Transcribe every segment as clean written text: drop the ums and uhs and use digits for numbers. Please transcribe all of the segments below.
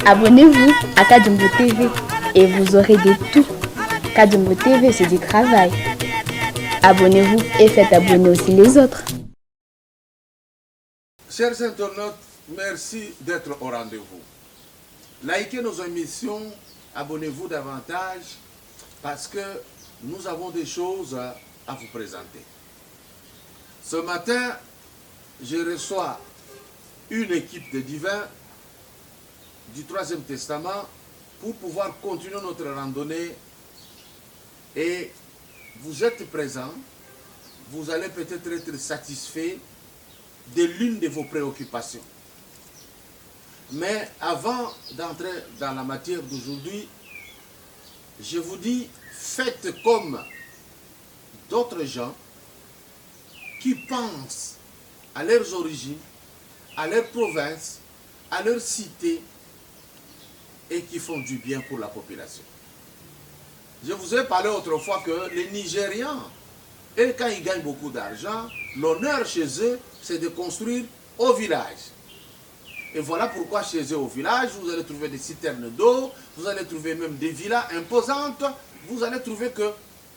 Abonnez-vous à Kadjumbo TV et vous aurez de tout. Kadjumbo TV, c'est du travail. Abonnez-vous et faites abonner aussi les autres. Chers internautes, merci d'être au rendez-vous. Likez nos émissions, abonnez-vous davantage parce que nous avons des choses à vous présenter. Ce matin, je reçois une équipe de divins du Troisième Testament pour pouvoir continuer notre randonnée. Et vous êtes présents, vous allez peut-être être satisfait de l'une de vos préoccupations. Mais avant d'entrer dans la matière d'aujourd'hui, je vous dis, faites comme d'autres gens qui pensent à leurs origines, à leur province, à leur cité, et qui font du bien pour la population. Je vous ai parlé autrefois que les Nigérians, et quand ils gagnent beaucoup d'argent, l'honneur chez eux, c'est de construire au village. Et voilà pourquoi chez eux au village, vous allez trouver des citernes d'eau, vous allez trouver même des villas imposantes, vous allez trouver que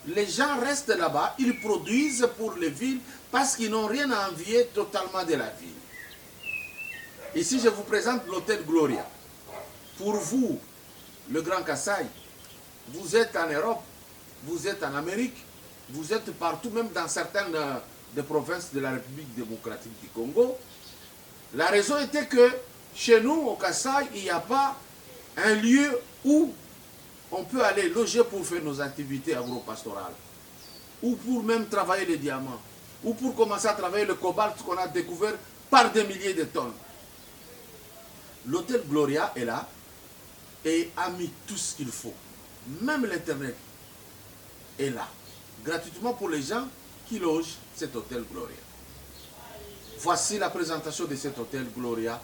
les gens restent là-bas, ils produisent pour les villes parce qu'ils n'ont rien à envier totalement de la ville. Ici, je vous présente l'hôtel Gloria. Pour vous, le Grand Kasaï, vous êtes en Europe, vous êtes en Amérique, vous êtes partout, même dans certaines des provinces de la République démocratique du Congo. La raison était que chez nous, au Kasaï, il n'y a pas un lieu où on peut aller loger pour faire nos activités agro-pastorales, ou pour même travailler les diamants, ou pour commencer à travailler le cobalt qu'on a découvert par des milliers de tonnes. L'hôtel Gloria est là et a mis tout ce qu'il faut. Même l'Internet est là, gratuitement pour les gens qui logent cet hôtel Gloria. Voici la présentation de cet hôtel Gloria.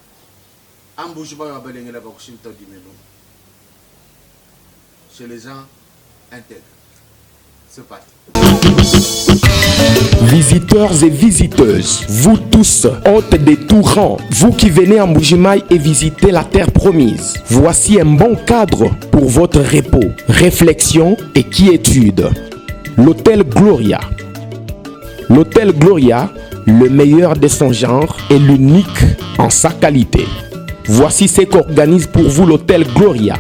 Chez les gens intègres. C'est parti. Visiteurs et visiteuses, vous tous, hôtes des tout rangs, vous qui venez à Mbujimaï et visiter la terre promise, voici un bon cadre pour votre repos, réflexion et quiétude. L'hôtel Gloria. L'hôtel Gloria, le meilleur de son genre et l'unique en sa qualité. Voici ce qu'organise pour vous l'hôtel Gloria.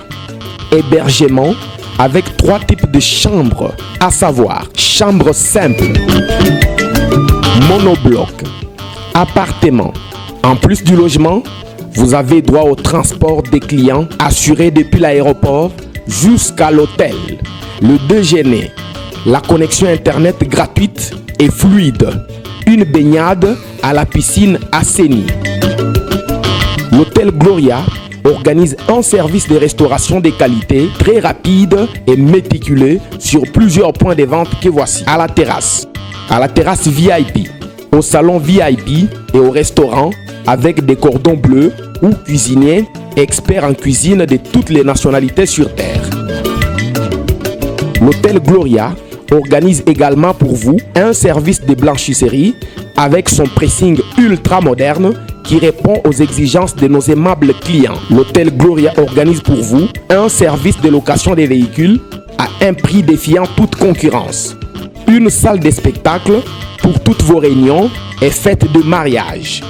Hébergement avec 3 types de chambres, à savoir chambre simple, monobloc, appartement. En plus du logement, vous avez droit au transport des clients assuré depuis l'aéroport jusqu'à l'hôtel, le déjeuner, la connexion internet gratuite et fluide, une baignade à la piscine assainie. L'hôtel Gloria organise un service de restauration de qualité très rapide et méticuleux sur plusieurs points de vente que voici. À la terrasse VIP, au salon VIP et au restaurant avec des cordons bleus ou cuisiniers experts en cuisine de toutes les nationalités sur terre. L'hôtel Gloria organise également pour vous un service de blanchisserie avec son pressing ultra moderne qui répond aux exigences de nos aimables clients. L'Hôtel Gloria organise pour vous un service de location des véhicules à un prix défiant toute concurrence. Une salle de spectacle pour toutes vos réunions et fêtes de mariage.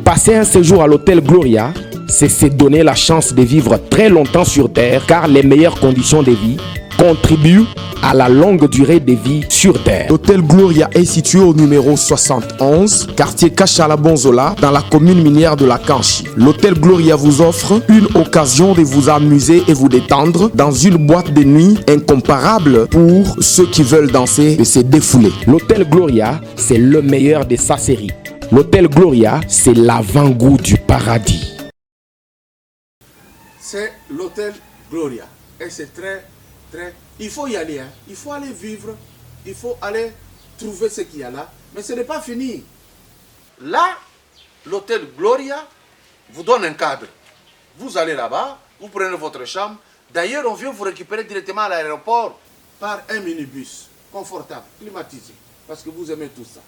Passer un séjour à l'Hôtel Gloria, c'est se donner la chance de vivre très longtemps sur Terre car les meilleures conditions de vie contribuent à la longue durée de vie sur Terre. L'Hôtel Gloria est situé au numéro 71, quartier Kachala-Bonzola, dans la commune minière de la Kanchi. L'Hôtel Gloria vous offre une occasion de vous amuser et vous détendre dans une boîte de nuit incomparable pour ceux qui veulent danser et se défouler. L'Hôtel Gloria, c'est le meilleur de sa série. L'Hôtel Gloria, c'est l'avant-goût du paradis. C'est l'Hôtel Gloria. Et c'est très... Il faut y aller, hein. Il faut aller vivre, il faut aller trouver ce qu'il y a là. Mais ce n'est pas fini. Là, l'hôtel Gloria vous donne un cadre. Vous allez là-bas, vous prenez votre chambre. D'ailleurs, on vient vous récupérer directement à l'aéroport par un minibus confortable, climatisé, parce que vous aimez tout ça.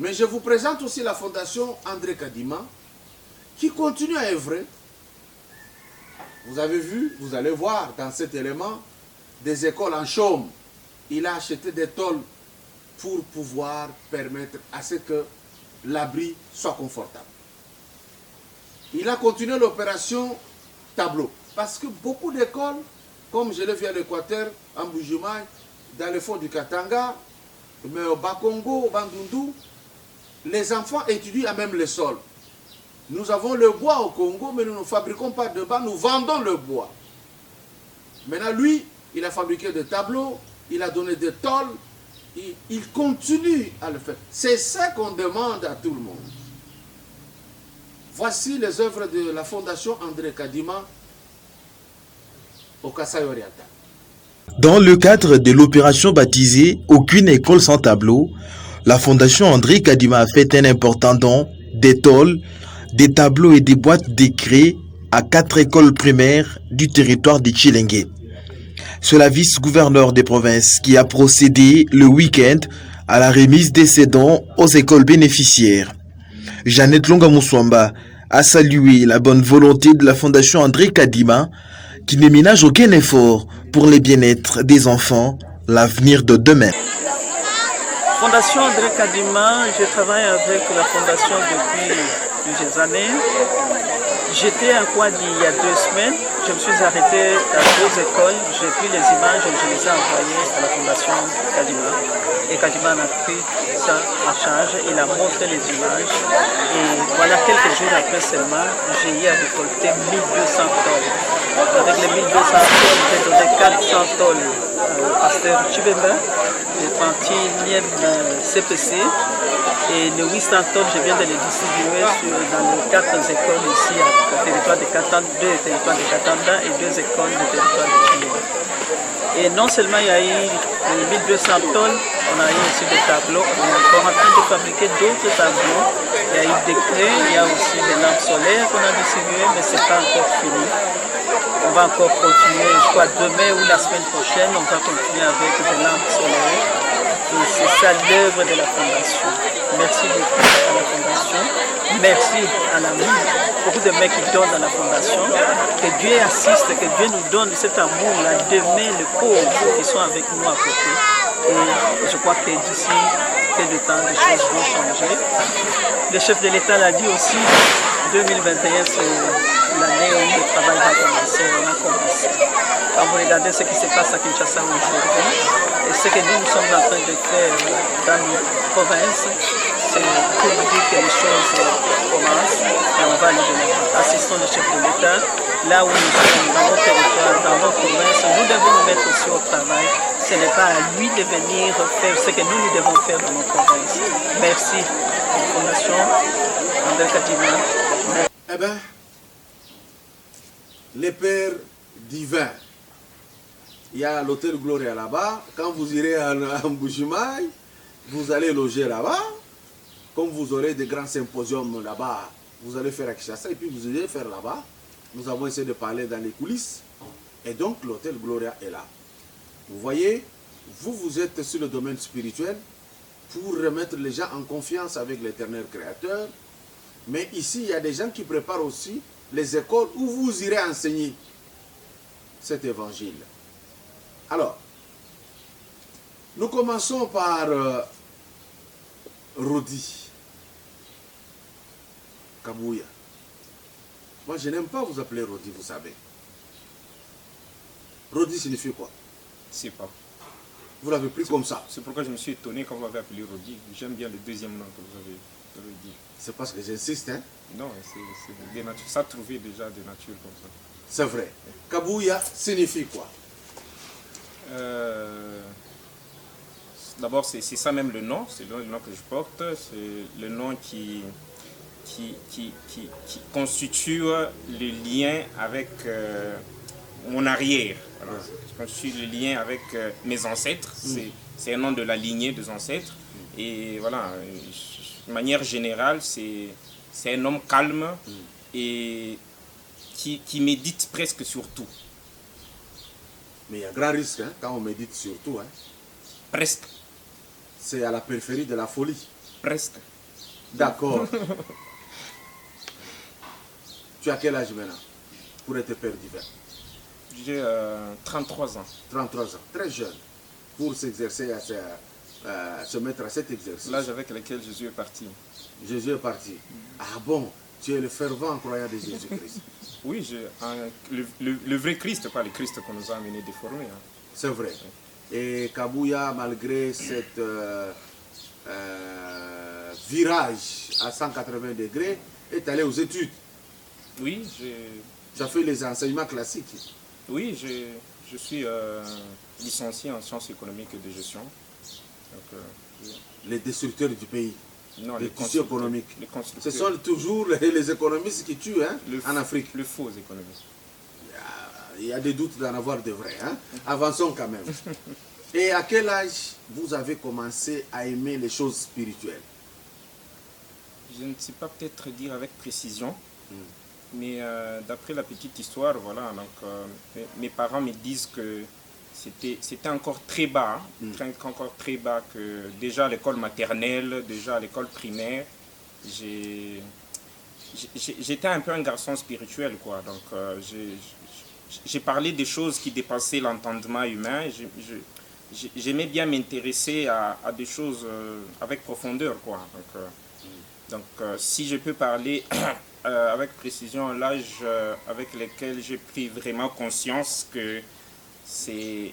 Mais je vous présente aussi la fondation André Kadima, qui continue à œuvrer. Vous avez vu, vous allez voir dans cet élément des écoles en chaume. Il a acheté des tôles pour pouvoir permettre à ce que l'abri soit confortable. Il a continué l'opération tableau. Parce que beaucoup d'écoles, comme je l'ai vu à l'Équateur, en Bujumaï, dans le fond du Katanga, mais au Bakongo, au Bandundu, les enfants étudient à même le sol. Nous avons le bois au Congo, mais nous ne fabriquons pas de banc, nous vendons le bois. Maintenant, lui, il a fabriqué des tableaux, il a donné des tôles, il continue à le faire. C'est ça qu'on demande à tout le monde. Voici les œuvres de la Fondation André Kadima au Kasaï Oriental. Dans le cadre de l'opération baptisée « Aucune école sans tableau », la Fondation André Kadima a fait un important don des tôles, des tableaux et des boîtes d'écrit à 4 écoles primaires du territoire de Tchilenge. C'est la vice-gouverneur des provinces qui a procédé le week-end à la remise de ces dons aux écoles bénéficiaires. Jeannette Longa Mouswamba a salué la bonne volonté de la Fondation André Kadima qui ne ménage aucun effort pour le bien-être des enfants, l'avenir de demain. Fondation André Kadima, je travaille avec la Fondation depuis plusieurs années. J'étais à Kwadi il y a 2 semaines. Je me suis arrêté dans 2 écoles. J'ai pris les images et je les ai envoyées à la Fondation Kadima. Et Kadima a pris ça en charge. Il a montré les images. Et voilà, quelques jours après seulement, j'ai eu à récolter 1200 tonnes. Avec les 1200 tonnes, j'ai donné 400 tonnes au pasteur Chibemba, le 31e CPC. Et les 800 tonnes, je viens de les distribuer dans les 4 écoles ici, au territoire de Katanda, 2 territoires de Katanda et 2 écoles du territoire de Chine. Et non seulement il y a eu 1200 tonnes, on a eu aussi des tableaux. On est encore en train de fabriquer d'autres tableaux. Il y a eu des craies, il y a aussi des lampes solaires qu'on a distribuées, mais ce n'est pas encore fini. On va encore continuer, je crois demain ou la semaine prochaine, on va continuer avec des lampes solaires. Et c'est ça l'œuvre de la Fondation. Merci beaucoup à la Fondation. Merci à l'amour. Beaucoup de mecs qui donnent à la Fondation. Que Dieu assiste, que Dieu nous donne cet amour-là d'aimer les pauvres qui sont avec nous à côté. Et je crois que d'ici peu de temps, les choses vont changer. Le chef de l'État l'a dit aussi, 2021, c'est l'année où le travail va commencer. On a commencé. Quand vous regardez ce qui se passe à Kinshasa aujourd'hui, et ce que nous sommes en train de faire dans nos provinces, c'est pour dire que les choses commencent et on va aller de l'avant. Assistons le chef de l'État, là où nous sommes, dans nos territoires, dans nos provinces, nous devons nous mettre aussi au travail. Ce n'est pas à lui de venir faire ce que nous devons faire dans nos provinces. Merci à la Fondation André Kadima. Eh bien, les pères divins. Il y a l'hôtel Gloria là-bas. Quand vous irez en Bujumaï, vous allez loger là-bas. Comme vous aurez des grands symposiums là-bas, vous allez faire à Kinshasa et puis vous allez faire là-bas. Nous avons essayé de parler dans les coulisses. Et donc l'hôtel Gloria est là. Vous voyez, vous êtes sur le domaine spirituel pour remettre les gens en confiance avec l'Éternel Créateur. Mais ici, il y a des gens qui préparent aussi les écoles où vous irez enseigner cet évangile. Alors, nous commençons par Rodi Kabouya. Moi, je n'aime pas vous appeler Rodi, vous savez. Rodi signifie quoi? Je sais pas. Vous l'avez pris comme ça? C'est pourquoi je me suis étonné quand vous m'avez appelé Rodi. J'aime bien le deuxième nom que vous avez dit. C'est parce que j'insiste, hein? Non, c'est des natures. Ça trouvait déjà des natures comme ça. C'est vrai. Kabouya signifie quoi? D'abord, c'est ça même le nom. C'est le nom que je porte. C'est le nom qui constitue le lien avec mon arrière. Voilà. Je constitue le lien avec mes ancêtres. C'est un nom de la lignée des ancêtres. Et voilà, de manière générale, c'est un homme calme et qui médite presque sur tout. Mais il y a grand risque hein, quand on médite sur tout. Hein. Presque. C'est à la périphérie de la folie. Presque. D'accord. Tu as quel âge maintenant pour être père divin? J'ai 33 ans. 33 ans, très jeune, pour s'exercer à se mettre à cet exercice. L'âge avec lequel Jésus est parti. Jésus est parti. Ah bon, tu es le fervent croyant de Jésus-Christ. Oui, le vrai Christ, pas le Christ qu'on nous a amené déformé. Hein. C'est vrai. Et Kabouya, malgré cette virage à 180 degrés, est allé aux études. Oui, tu as fait les enseignements classiques. Oui, je suis licencié en sciences économiques et de gestion. Donc, les destructeurs du pays. Non, les tissus économiques. Ce sont toujours les économistes qui tuent hein, en Afrique. Le faux économiste. Il y a des doutes d'en avoir de vrais. Hein. Avançons quand même. Et à quel âge vous avez commencé à aimer les choses spirituelles? Je ne sais pas peut-être dire avec précision, mais d'après la petite histoire, voilà, donc, mes parents me disent que c'était encore très bas, encore très bas, que déjà à l'école maternelle, déjà à l'école primaire, j'étais un peu un garçon spirituel, quoi. Donc j'ai parlé des choses qui dépassaient l'entendement humain. J'aimais bien m'intéresser à des choses avec profondeur, quoi. Donc si je peux parler avec précision, l'âge avec lequel j'ai pris vraiment conscience que c'est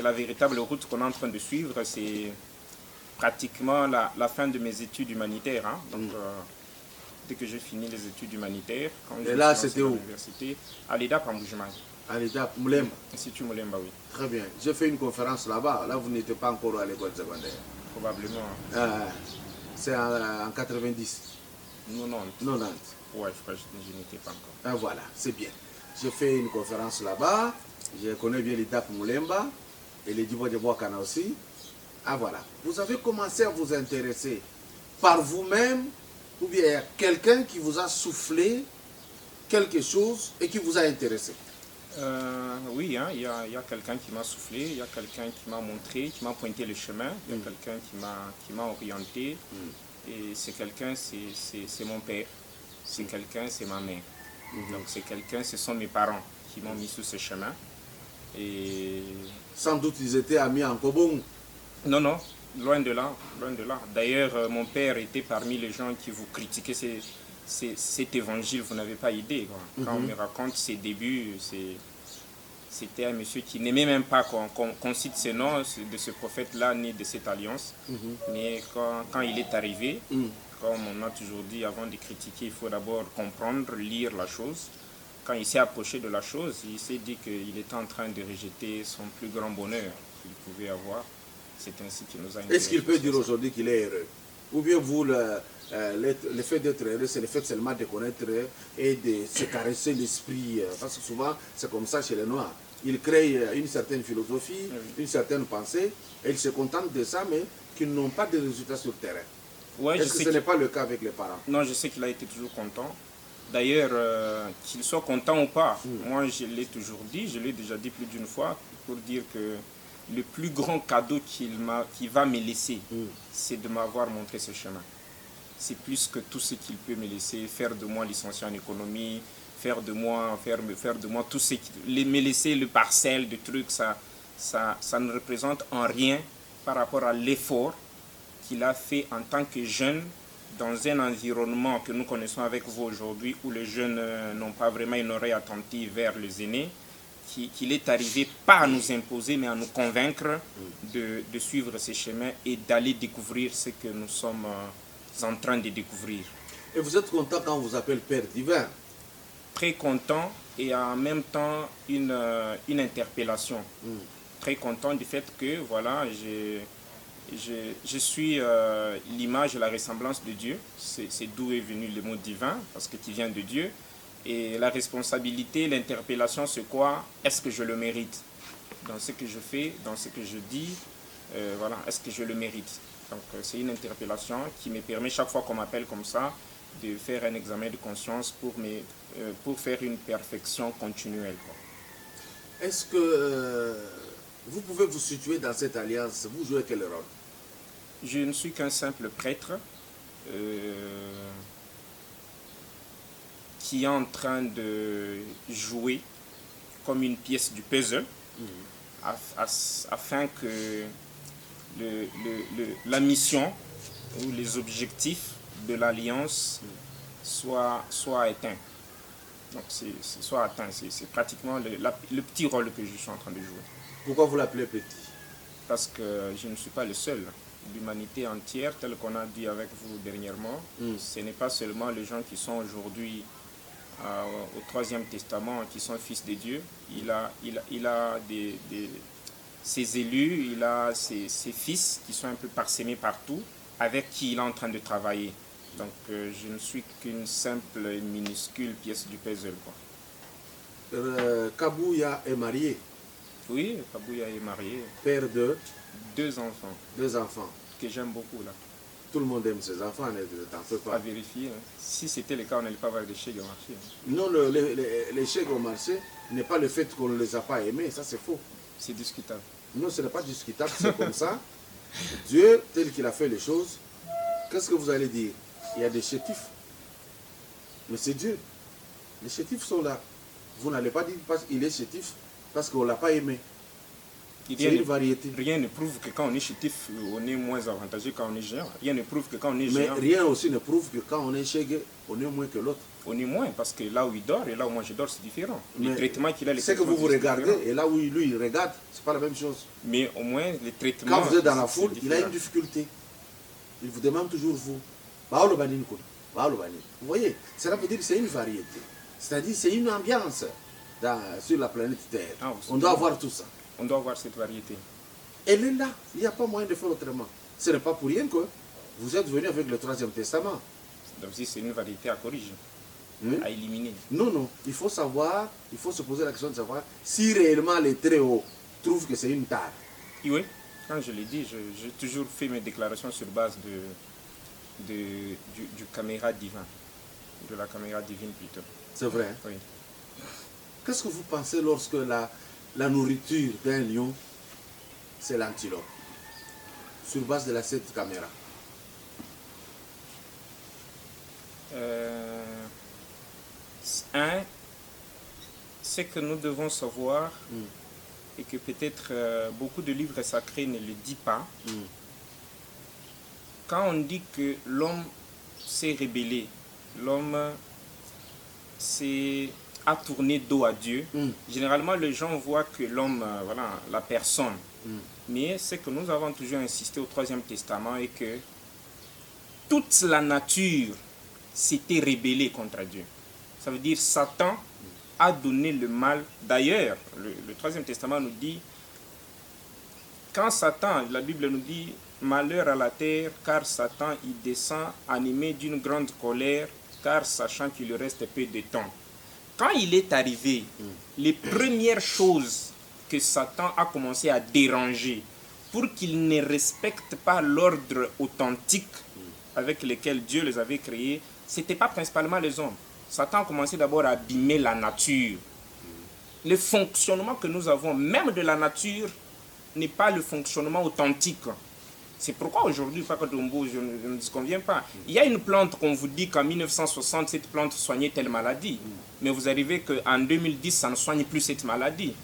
la véritable route qu'on est en train de suivre, c'est pratiquement la fin de mes études humanitaires. Hein. Donc, dès que j'ai fini les études humanitaires, quand et là, c'était où? À l'EDAP en Boujimai. À l'EDAP, Moulemba. Institut Moulemba, oui. Très bien. J'ai fait une conférence là-bas. Là, vous n'étiez pas encore à l'école secondaire. Probablement. C'est en 90. 90. Ouais, je crois que je n'étais pas encore. Ah, voilà, c'est bien. J'ai fait une conférence là-bas. Je connais bien l'EDAP Moulemba et les Dibo de Boakana aussi. Ah voilà, vous avez commencé à vous intéresser par vous-même ou bien il y a quelqu'un qui vous a soufflé quelque chose et qui vous a intéressé? Oui, hein, il y a quelqu'un qui m'a soufflé, il y a quelqu'un qui m'a montré, qui m'a pointé le chemin, il y a quelqu'un qui m'a orienté. Et c'est quelqu'un, c'est mon père, c'est quelqu'un, c'est ma mère. Donc c'est quelqu'un, ce sont mes parents qui m'ont mis sur ce chemin. Et sans doute ils étaient amis en Kobong. Non, non, loin de là, loin de là. D'ailleurs, mon père était parmi les gens qui vous critiquaient cet évangile, vous n'avez pas idée. Quoi. Quand on me raconte ses débuts, c'était un monsieur qui n'aimait même pas qu'on cite ce nom de ce prophète-là, ni de cette alliance. Mais quand il est arrivé, comme on a toujours dit, avant de critiquer, il faut d'abord comprendre, lire la chose. Quand il s'est approché de la chose, il s'est dit qu'il était en train de rejeter son plus grand bonheur qu'il pouvait avoir. C'est ainsi qu'il nous a intéressés. Est-ce qu'il peut dire aujourd'hui qu'il est heureux? Ou bien vous, le fait d'être heureux, c'est le fait seulement de connaître et de se caresser l'esprit? Parce que souvent, c'est comme ça chez les Noirs. Ils créent une certaine philosophie, une certaine pensée, et ils se contentent de ça, mais qu'ils n'ont pas de résultats sur le terrain. Ouais, est-ce que ce n'est pas le cas avec les parents? Non, je sais qu'il a été toujours content. D'ailleurs, qu'il soit content ou pas, moi je l'ai toujours dit, je l'ai déjà dit plus d'une fois, pour dire que le plus grand cadeau qu'il va me laisser, c'est de m'avoir montré ce chemin. C'est plus que tout ce qu'il peut me laisser, faire de moi licencié en économie, faire de moi tout ce me laisser le parcelle de trucs, ça ne représente en rien par rapport à l'effort qu'il a fait en tant que jeune dans un environnement que nous connaissons avec vous aujourd'hui, où les jeunes n'ont pas vraiment une oreille attentive vers les aînés, qu'il est arrivé pas à nous imposer, mais à nous convaincre de suivre ces chemins et d'aller découvrir ce que nous sommes en train de découvrir. Et vous êtes content quand on vous appelle Père divin? Très content et en même temps une interpellation. Très content du fait que voilà, je suis l'image et la ressemblance de Dieu. C'est d'où est venu le mot divin, parce que qui vient de Dieu. Et la responsabilité, l'interpellation, c'est quoi? Est-ce que je le mérite? Dans ce que je fais, dans ce que je dis, voilà, est-ce que je le mérite? Donc c'est une interpellation qui me permet chaque fois qu'on m'appelle comme ça de faire un examen de conscience pour faire une perfection continuelle, quoi. Est-ce que vous pouvez vous situer dans cette alliance? Vous jouez quel rôle? Je ne suis qu'un simple prêtre qui est en train de jouer comme une pièce du puzzle afin que la mission ou les objectifs de l'Alliance soient atteints. Donc, soit atteint. C'est pratiquement le petit rôle que je suis en train de jouer. Pourquoi vous l'appelez petit? Parce que je ne suis pas le seul. L'humanité entière, telle qu'on a dit avec vous dernièrement, ce n'est pas seulement les gens qui sont aujourd'hui au Troisième Testament, qui sont fils de Dieu. Il a ses élus, il a ses fils qui sont un peu parsemés partout, avec qui il est en train de travailler. Donc je ne suis qu'une simple et minuscule pièce du puzzle, quoi. Kabouya est marié. Oui, Kabouya est marié. Père de 2 enfants. 2 enfants. Que j'aime beaucoup, là. Tout le monde aime ses enfants, ne t'en fais pas. À vérifier. Hein. Si c'était le cas, on n'allait pas avoir des chèques au marché. Hein. Non, les chèques au marché n'est pas le fait qu'on ne les a pas aimés, ça c'est faux. C'est discutable. Non, ce n'est pas discutable, c'est comme ça. Dieu, tel qu'il a fait les choses, qu'est-ce que vous allez dire? Il y a des chétifs. Mais c'est Dieu. Les chétifs sont là. Vous n'allez pas dire qu'il est chétif parce qu'on ne l'a pas aimé. C'est une variété. Rien ne prouve que quand on est chétif, on est moins avantageux quand on est géant. Rien ne prouve que quand on est Mais géant... rien aussi ne prouve que quand on est chégué, on est moins que l'autre. On est moins, parce que là où il dort et là où moi je dors, c'est différent. Les traitements qu'il a, c'est que vous vous regardez et là où lui il regarde, c'est pas la même chose. Mais au moins, les traitements... Quand vous êtes dans la foule, il a une difficulté. Il vous demande toujours vous. Vous voyez, cela veut dire que c'est une variété. C'est-à-dire c'est une ambiance sur la planète Terre. Ah, on doit avoir tout ça. On doit avoir cette variété. Elle est là. Il n'y a pas moyen de faire autrement. Ce n'est pas pour rien que vous êtes venu avec le Troisième Testament. Donc c'est une variété à corriger, à éliminer. Non. Il faut savoir, il faut se poser la question de savoir si réellement les très hauts trouvent que c'est une tare. Oui, quand je l'ai dit, j'ai toujours fait mes déclarations sur base du caméra divin. De la caméra divine plutôt. C'est vrai. Hein? Oui. Qu'est-ce que vous pensez lorsque la nourriture d'un lion, c'est l'antilope, sur base de cette caméra? Ce que nous devons savoir, et que peut-être beaucoup de livres sacrés ne le disent pas, quand on dit que l'homme s'est rébellé, l'homme a tourné dos à Dieu, généralement les gens voient que l'homme, voilà, la personne. Mais c'est que nous avons toujours insisté au Troisième Testament et que toute la nature s'était rébellée contre Dieu. Ça veut dire Satan a donné le mal. D'ailleurs, le Troisième Testament nous dit, quand Satan, la Bible nous dit, malheur à la terre, car Satan y descend animé d'une grande colère, car sachant qu'il lui reste peu de temps. Quand il est arrivé, les premières choses que Satan a commencé à déranger pour qu'il ne respecte pas l'ordre authentique avec lequel Dieu les avait créés, ce n'était pas principalement les hommes. Satan a commencé d'abord à abîmer la nature. Le fonctionnement que nous avons, même de la nature, n'est pas le fonctionnement authentique. C'est pourquoi aujourd'hui, Pakadombo, je ne disconviens pas. Il y a une plante qu'on vous dit qu'en 1960, cette plante soignait telle maladie. Mais vous arrivez qu'en 2010, ça ne soigne plus cette maladie.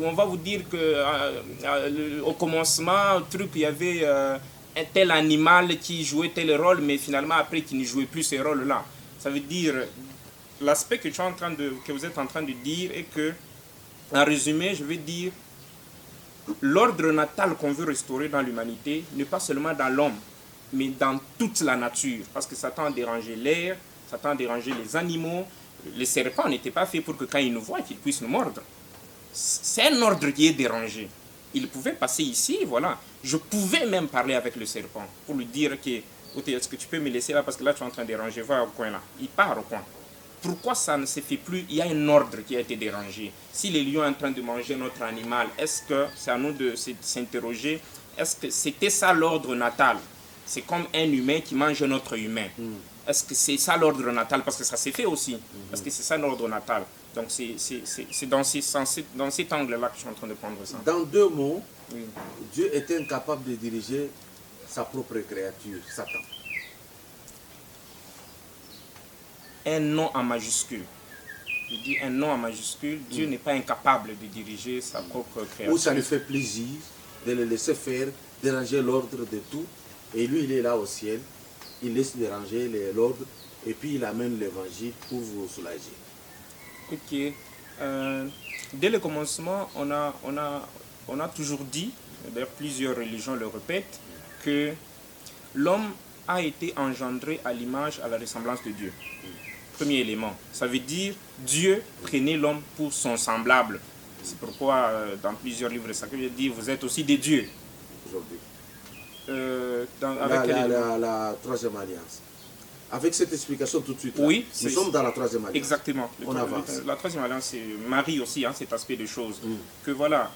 On va vous dire qu'au commencement, il y avait un tel animal qui jouait tel rôle, mais finalement, après, qui ne jouait plus ces rôles-là. Ça veut dire, l'aspect que vous êtes en train de dire est que, en résumé, je vais dire, l'ordre natal qu'on veut restaurer dans l'humanité n'est pas seulement dans l'homme, mais dans toute la nature. Parce que ça tend à déranger l'air, ça tend à déranger les animaux. Les serpents n'étaient pas faits pour que quand ils nous voient, qu'ils puissent nous mordre. C'est un ordre qui est dérangé. Il pouvait passer ici, voilà. Je pouvais même parler avec le serpent pour lui dire que, est-ce que tu peux me laisser là parce que là tu es en train de déranger, va au coin là. Il part au coin. Pourquoi ça ne se fait plus? Il y a un ordre qui a été dérangé. Si les lions sont en train de manger notre animal, est-ce que c'est à nous de s'interroger? Est-ce que c'était ça l'ordre natal? C'est comme un humain qui mange un autre humain. Est-ce que c'est ça l'ordre natal? Parce que ça s'est fait aussi. Parce que c'est ça l'ordre natal. Donc c'est dans cet angle-là que je suis en train de prendre ça. Dans deux mots, Dieu était incapable de diriger sa propre créature, Satan. Un nom en majuscule. Je dis un nom en majuscule. Dieu n'est pas incapable de diriger sa propre créature. Où ça lui fait plaisir de le laisser faire, déranger l'ordre de tout. Et lui, il est là au ciel. Il laisse déranger l'ordre. Et puis, il amène l'évangile pour vous soulager. Ok. Dès le commencement, on a toujours dit, d'ailleurs plusieurs religions le répètent, que l'homme a été engendré à l'image, à la ressemblance de Dieu. Premier élément. Ça veut dire Dieu prenait l'homme pour son semblable. C'est pourquoi dans plusieurs livres sacrés, il dit vous êtes aussi des dieux. Aujourd'hui. La troisième alliance. Avec cette explication tout de suite, là, oui, nous sommes dans la troisième alliance. Exactement. On avance. La troisième alliance, c'est Marie aussi, hein, cet aspect de choses. Que voilà,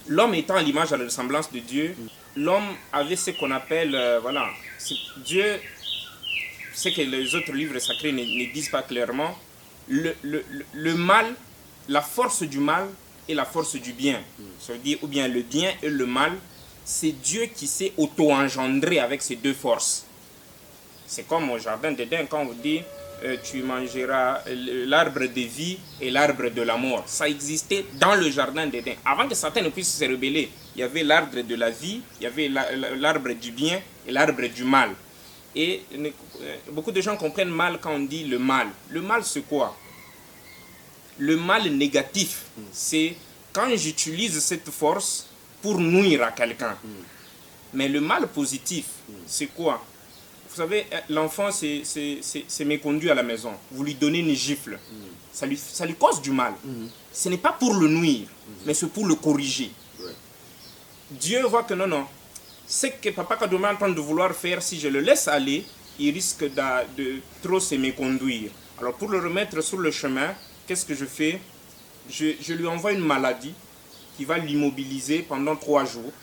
l'homme étant à l'image, à la ressemblance de Dieu, l'homme avait ce qu'on appelle, voilà, Dieu, ce que les autres livres sacrés ne disent pas clairement, le mal, la force du mal et la force du bien. Ça veut dire, ou bien le bien et le mal, c'est Dieu qui s'est auto-engendré avec ces deux forces. C'est comme au jardin d'Éden, quand on vous dit tu mangeras l'arbre de vie et l'arbre de la mort. Ça existait dans le jardin d'Éden. Avant que Satan ne puisse se rebeller, il y avait l'arbre de la vie, il y avait l'arbre du bien et l'arbre du mal. Et beaucoup de gens comprennent mal quand on dit le mal. Le mal, c'est quoi? Le mal négatif, c'est quand j'utilise cette force pour nuire à quelqu'un. Mais le mal positif, c'est quoi? Vous savez, l'enfant c'est méconduit à la maison. Vous lui donnez une gifle. Ça lui cause du mal. Ce n'est pas pour le nuire, mais c'est pour le corriger. Dieu voit que non. Ce que Papa Kadoma est en train de vouloir faire, si je le laisse aller, il risque de trop se méconduire. Alors pour le remettre sur le chemin, qu'est-ce que je fais? Je lui envoie une maladie qui va l'immobiliser pendant 3 jours.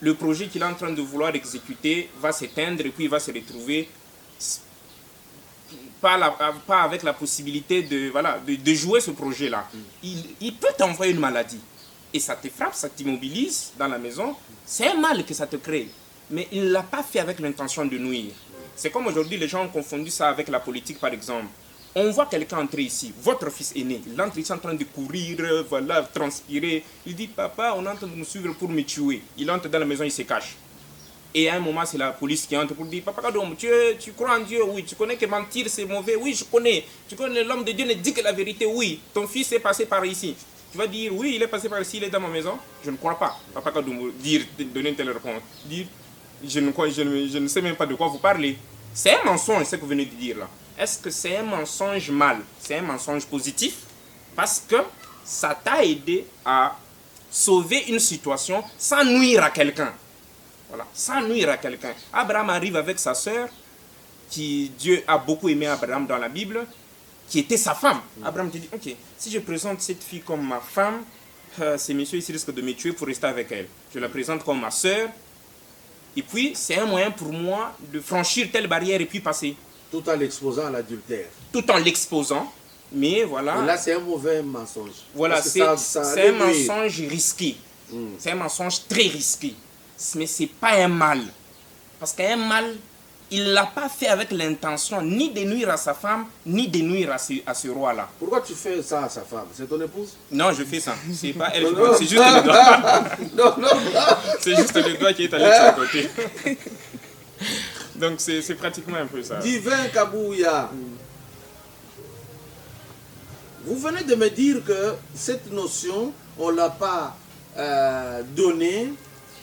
Le projet qu'il est en train de vouloir exécuter va s'éteindre et puis il va se retrouver pas avec la possibilité de jouer ce projet-là. Il peut t'envoyer une maladie et ça te frappe, ça t'immobilise dans la maison. C'est un mal que ça te crée, mais il ne l'a pas fait avec l'intention de nuire. C'est comme aujourd'hui, les gens ont confondu ça avec la politique, par exemple. On voit quelqu'un entrer ici, votre fils aîné, il entre ici en train de courir, voilà, transpirer. Il dit, papa, on est en train de me suivre pour me tuer. Il entre dans la maison, il se cache. Et à un moment, c'est la police qui entre pour dire, papa Kadom, tu crois en Dieu? Oui. Tu connais que mentir, c'est mauvais? Oui, je connais. Tu connais l'homme de Dieu ne dit que la vérité? Oui. Ton fils est passé par ici. Tu vas dire, oui, il est passé par ici, il est dans ma maison? Je ne crois pas. Papa Kadom, donner une telle réponse. Dire, je ne sais même pas de quoi vous parlez. C'est un mensonge, ce que vous venez de dire là. Est-ce que c'est un mensonge mal? C'est un mensonge positif parce que ça t'a aidé à sauver une situation sans nuire à quelqu'un. Voilà, sans nuire à quelqu'un. Abraham arrive avec sa sœur, qui Dieu a beaucoup aimé Abraham dans la Bible, qui était sa femme. Abraham te dit, ok, si je présente cette fille comme ma femme, ces messieurs ici risquent de me tuer pour rester avec elle. Je la présente comme ma sœur. Et puis, c'est un moyen pour moi de franchir telle barrière et puis passer. Tout en l'exposant à l'adultère. Tout en l'exposant, mais voilà. Et là, c'est un mauvais mensonge. Voilà, c'est un mensonge risqué. C'est un mensonge très risqué. Mais ce n'est pas un mal. Parce qu'un mal, il ne l'a pas fait avec l'intention ni de nuire à sa femme, ni de nuire à ce roi-là. Pourquoi tu fais ça à sa femme? C'est ton épouse? Non, je fais ça. C'est pas elle, c'est juste le doigt. C'est juste le doigt qui est allé de son côté. Donc c'est pratiquement un peu ça. Divin Kabouya, vous venez de me dire que cette notion, on ne l'a pas donnée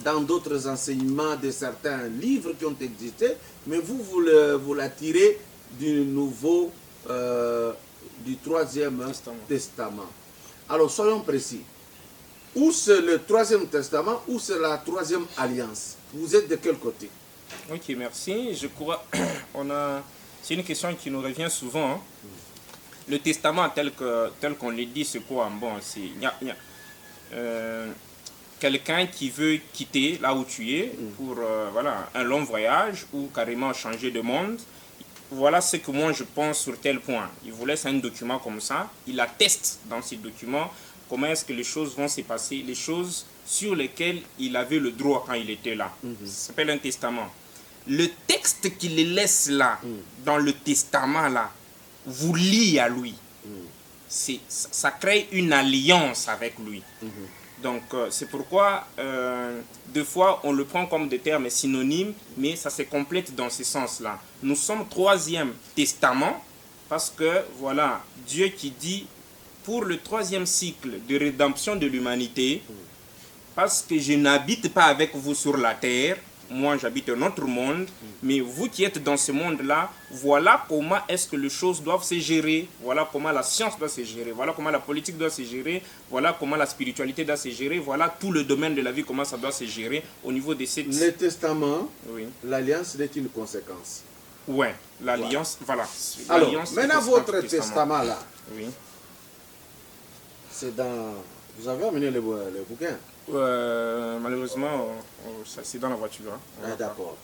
dans d'autres enseignements de certains livres qui ont existé, mais vous la tirez du nouveau, du troisième testament. Alors soyons précis. Ou c'est le troisième testament, ou c'est la troisième alliance. Vous êtes de quel côté? Ok, merci. Je crois c'est une question qui nous revient souvent. Hein. Le testament tel qu'on le dit, c'est quoi? Bon, c'est quelqu'un qui veut quitter là où tu es pour voilà, un long voyage ou carrément changer de monde. Voilà ce que moi je pense sur tel point. Il vous laisse un document comme ça, il atteste dans ces documents comment est-ce que les choses vont se passer, les choses sur lesquelles il avait le droit quand il était là. Ça s'appelle un testament. Le texte qu'il laisse là, dans le testament là, vous lie à lui. Ça crée une alliance avec lui. Donc c'est pourquoi deux fois on le prend comme des termes synonymes, mais ça se complète dans ce sens-là. Nous sommes troisième testament parce que voilà, Dieu qui dit pour le troisième cycle de rédemption de l'humanité, parce que je n'habite pas avec vous sur la terre, moi j'habite un autre monde, mais vous qui êtes dans ce monde-là, voilà comment est-ce que les choses doivent se gérer, voilà comment la science doit se gérer, voilà comment la politique doit se gérer, voilà comment la spiritualité doit se gérer, voilà tout le domaine de la vie, comment ça doit se gérer au niveau de cette... Le testament, oui. L'alliance n'est une conséquence. Ouais, l'alliance, voilà. Alors, maintenant votre testament là, oui. C'est dans... Vous avez amené le bouquin? Malheureusement, c'est dans la voiture. Hein. Ah, d'accord.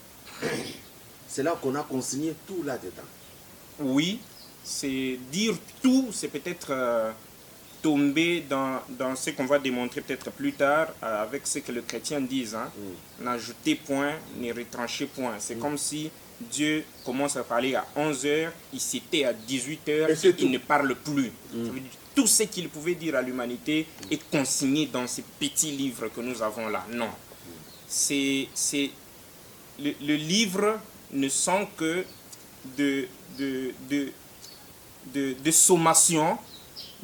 C'est là qu'on a consigné tout là-dedans. Oui, c'est dire tout, c'est peut-être tomber dans ce qu'on va démontrer peut-être plus tard avec ce que les chrétiens disent. Hein. N'ajouter point, ne retrancher point. C'est comme si Dieu commence à parler à 11h, il s'était à 18h, il ne parle plus. Ça veut dire, tout ce qu'il pouvait dire à l'humanité est consigné dans ces petits livres que nous avons là. Non. Le livre ne sont que de sommation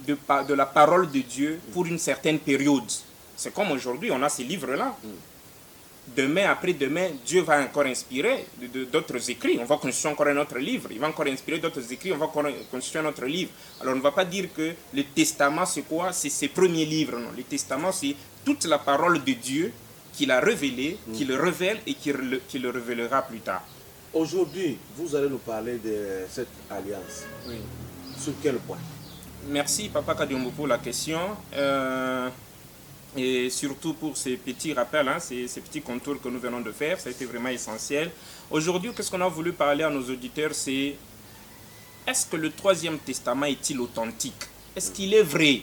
de la parole de Dieu pour une certaine période. C'est comme aujourd'hui, on a ces livres-là. Demain, après-demain, Dieu va encore inspirer d'autres écrits. On va constituer encore un autre livre. Il va encore inspirer d'autres écrits. On va encore constituer un autre livre. Alors, on ne va pas dire que le testament, c'est quoi? C'est ses premiers livres. Non. Le testament, c'est toute la parole de Dieu qu'il a révélée, qu'il révèle et qu'il le révélera plus tard. Aujourd'hui, vous allez nous parler de cette alliance. Oui. Sur quel point? Merci, Papa Kadiombo, pour la question. Et surtout pour ces petits rappels, hein, ces petits contours que nous venons de faire, ça a été vraiment essentiel. Aujourd'hui, qu'est-ce qu'on a voulu parler à nos auditeurs, c'est est-ce que le troisième testament est-il authentique? Est-ce qu'il est vrai?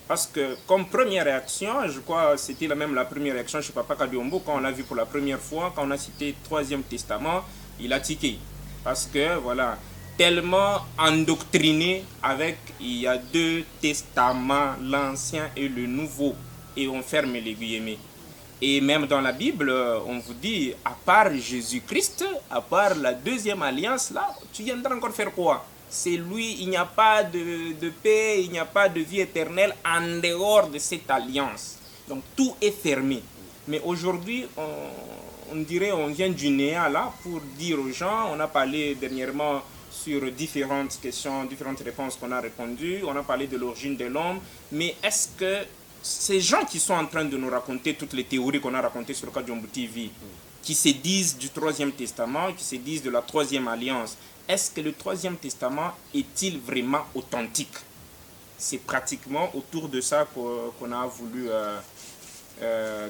Parce que comme première réaction, je crois que c'était même la première réaction chez Papa Kadiombo, quand on l'a vu pour la première fois, quand on a cité troisième testament, il a tiqué. Parce que voilà, tellement endoctriné avec il y a deux testaments, l'ancien et le nouveau, et on ferme les guillemets. Et même dans la Bible, on vous dit, à part Jésus-Christ, à part la deuxième alliance, là, tu viendras encore faire quoi? C'est lui, il n'y a pas de paix, il n'y a pas de vie éternelle en dehors de cette alliance. Donc tout est fermé. Mais aujourd'hui, on dirait, on vient du néant là pour dire aux gens, on a parlé dernièrement sur différentes questions, différentes réponses qu'on a répondues. On a parlé de l'origine de l'homme. Mais est-ce que ces gens qui sont en train de nous raconter toutes les théories qu'on a racontées sur Kadiombo TV, qui se disent du troisième testament, qui se disent de la troisième alliance, est-ce que le troisième testament est-il vraiment authentique? C'est pratiquement autour de ça qu'on a voulu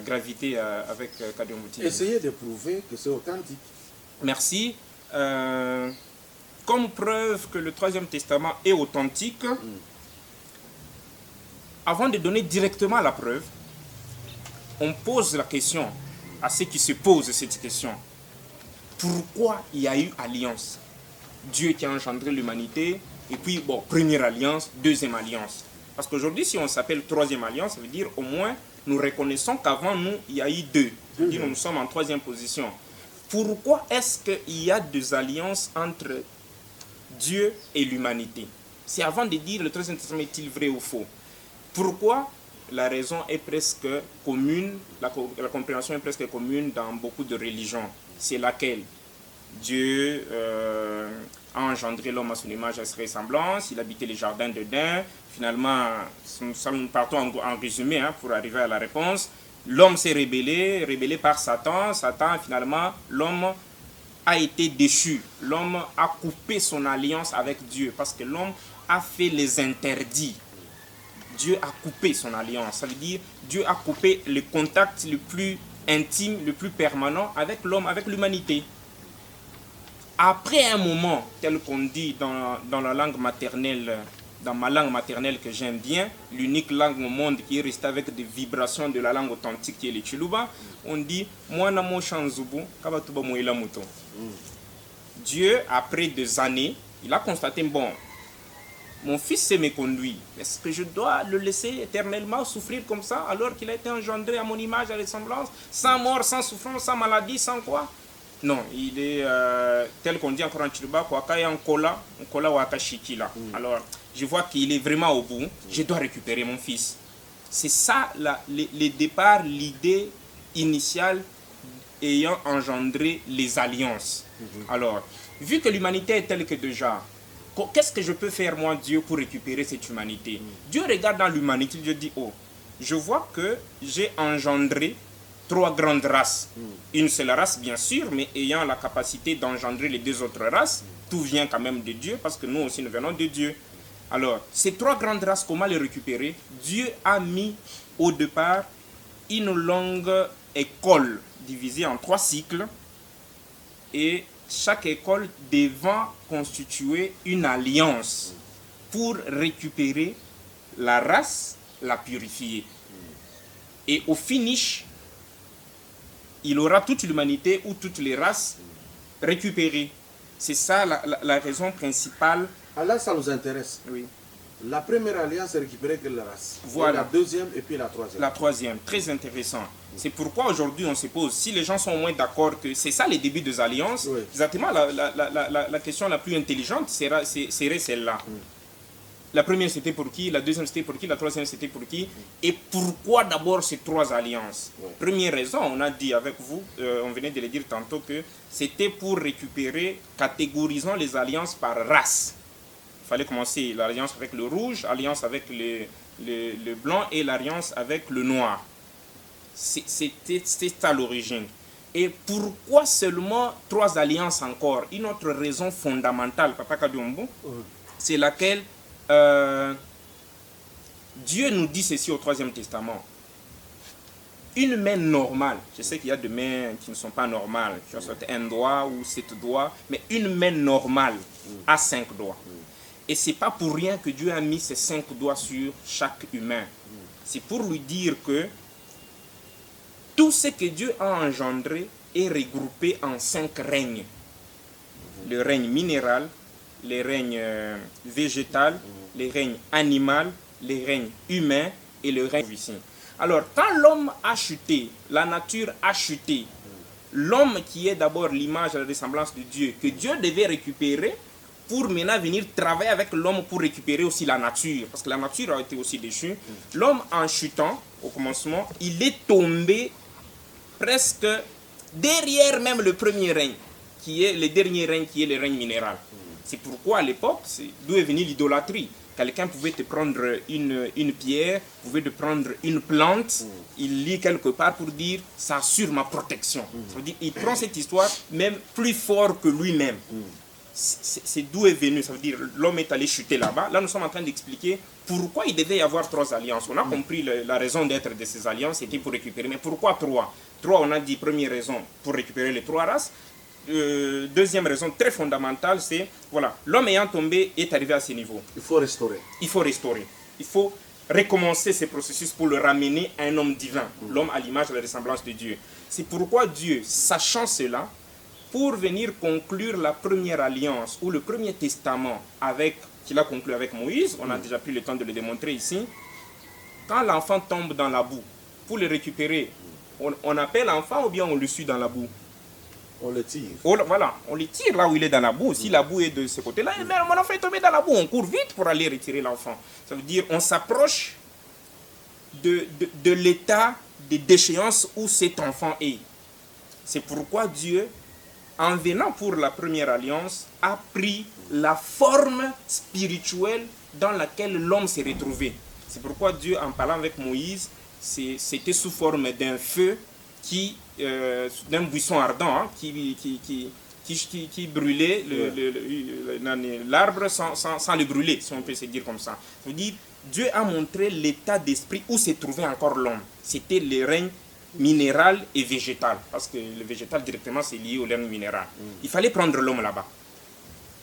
graviter avec Kadiombo TV. Essayez de prouver que c'est authentique. Merci. Comme preuve que le troisième testament est authentique, avant de donner directement la preuve, on pose la question à ceux qui se posent cette question. Pourquoi il y a eu alliance? Dieu qui a engendré l'humanité, et puis, bon, première alliance, deuxième alliance. Parce qu'aujourd'hui, si on s'appelle troisième alliance, ça veut dire au moins, nous reconnaissons qu'avant nous, il y a eu deux. C'est-à-dire nous sommes en troisième position. Pourquoi est-ce qu'il y a deux alliances entre Dieu et l'humanité? C'est avant de dire le Troisième Testament est-il vrai ou faux. Pourquoi? La raison est presque commune, la compréhension est presque commune dans beaucoup de religions. C'est laquelle? Dieu a engendré l'homme à son image, à sa ressemblance, il habitait les jardins d'Éden. Finalement, nous partons en résumé pour arriver à la réponse. L'homme s'est rébellé par Satan. Satan, finalement, l'homme a été déchu. L'homme a coupé son alliance avec Dieu parce que l'homme a fait les interdits. Dieu a coupé son alliance. Ça veut dire Dieu a coupé le contact le plus intime, le plus permanent avec l'homme, avec l'humanité. Après un moment, tel qu'on dit dans la langue maternelle, dans ma langue maternelle que j'aime bien, l'unique langue au monde qui est restée avec des vibrations de la langue authentique qui est le Chiluba, on dit Dieu, après des années, il a constaté, bon, mon fils sait me conduire. Est-ce que je dois le laisser éternellement souffrir comme ça alors qu'il a été engendré à mon image, à ressemblance, sans mort, sans souffrance, sans maladie, sans quoi? Non, il est tel qu'on dit encore en Chiluba, alors, je vois qu'il est vraiment au bout, je dois récupérer mon fils. C'est ça le départ, l'idée initiale ayant engendré les alliances. Alors, vu que l'humanité est telle que déjà, qu'est-ce que je peux faire moi, Dieu, pour récupérer cette humanité? Dieu regarde dans l'humanité, Dieu dit, oh, je vois que j'ai engendré trois grandes races. Une seule race, bien sûr, mais ayant la capacité d'engendrer les deux autres races, tout vient quand même de Dieu, parce que nous aussi, nous venons de Dieu. Alors, ces trois grandes races, comment les récupérer? Dieu a mis au départ une longue école divisée en 3 cycles, et chaque école devant constituer une alliance pour récupérer la race, la purifier. Et au finish, il aura toute l'humanité ou toutes les races récupérées. C'est ça la raison principale. Alors ça nous intéresse. Oui. La première alliance est récupérée que la race. Voilà. Et la deuxième et puis la troisième. La troisième, très intéressant. C'est pourquoi aujourd'hui on se pose, si les gens sont au moins d'accord que c'est ça les débuts des alliances, oui. Exactement la question la plus intelligente serait celle-là. La première c'était pour qui, la deuxième c'était pour qui, la troisième c'était pour qui, et pourquoi d'abord ces trois alliances? Première raison, on a dit avec vous, on venait de le dire tantôt, que c'était pour récupérer, catégorisant les alliances par race. Il fallait commencer l'alliance avec le rouge, l'alliance avec le blanc et l'alliance avec le noir. C'était à l'origine. Et pourquoi seulement trois alliances encore? Une autre raison fondamentale, Papa Kadiombo, c'est laquelle Dieu nous dit ceci au Troisième Testament. Une main normale, je sais qu'il y a des mains qui ne sont pas normales, qui ont soit un doigt ou 7 doigts, mais une main normale a 5 doigts. Et ce n'est pas pour rien que Dieu a mis ces 5 doigts sur chaque humain. C'est pour lui dire que tout ce que Dieu a engendré est regroupé en 5 règnes. Le règne minéral, le règne végétal, le règne animal, le règne humain et le règne vivant. Alors, quand l'homme a chuté, la nature a chuté, l'homme qui est d'abord l'image et la ressemblance de Dieu, que Dieu devait récupérer pour maintenant venir travailler avec l'homme pour récupérer aussi la nature, parce que la nature a été aussi déchue. L'homme, en chutant, au commencement, il est tombé presque derrière même le premier règne, qui est le dernier règne, qui est le règne minéral. C'est pourquoi à l'époque, d'où est venue l'idolâtrie. Quelqu'un pouvait te prendre une pierre, pouvait te prendre une plante, il lit quelque part pour dire « ça assure ma protection ». Ça veut dire il prend cette histoire même plus fort que lui-même. C'est d'où est venu, ça veut dire l'homme est allé chuter là-bas. Là, nous sommes en train d'expliquer pourquoi il devait y avoir 3 alliances. On a compris la raison d'être de ces alliances, c'était pour récupérer. Mais pourquoi 3? 3, on a dit, première raison, pour récupérer les 3 races. Deuxième raison très fondamentale, c'est, voilà, l'homme ayant tombé est arrivé à ce niveau. Il faut restaurer. Il faut restaurer. Il faut recommencer ce processus pour le ramener à un homme divin, l'homme à l'image et à la ressemblance de Dieu. C'est pourquoi Dieu, sachant cela, pour venir conclure la première alliance ou le premier testament qu'il a conclu avec Moïse, on a déjà pris le temps de le démontrer ici, quand l'enfant tombe dans la boue, pour le récupérer, on appelle l'enfant ou bien on le suit dans la boue? On le tire. Voilà, on le tire là où il est dans la boue. Si la boue est de ce côté-là, mon enfant est tombé dans la boue, on court vite pour aller retirer l'enfant. Ça veut dire on s'approche de l'état de déchéance où cet enfant est. C'est pourquoi Dieu, en venant pour la première alliance, a pris la forme spirituelle dans laquelle l'homme s'est retrouvé. C'est pourquoi Dieu, en parlant avec Moïse, c'était sous forme d'un feu d'un buisson ardent hein, qui brûlait l'arbre sans le brûler, si on peut se dire comme ça. Ça veut dire, Dieu a montré l'état d'esprit où se trouvait encore l'homme. C'était le règne minéral et végétal, parce que le végétal directement c'est lié au règne minéral. Il fallait prendre l'homme là-bas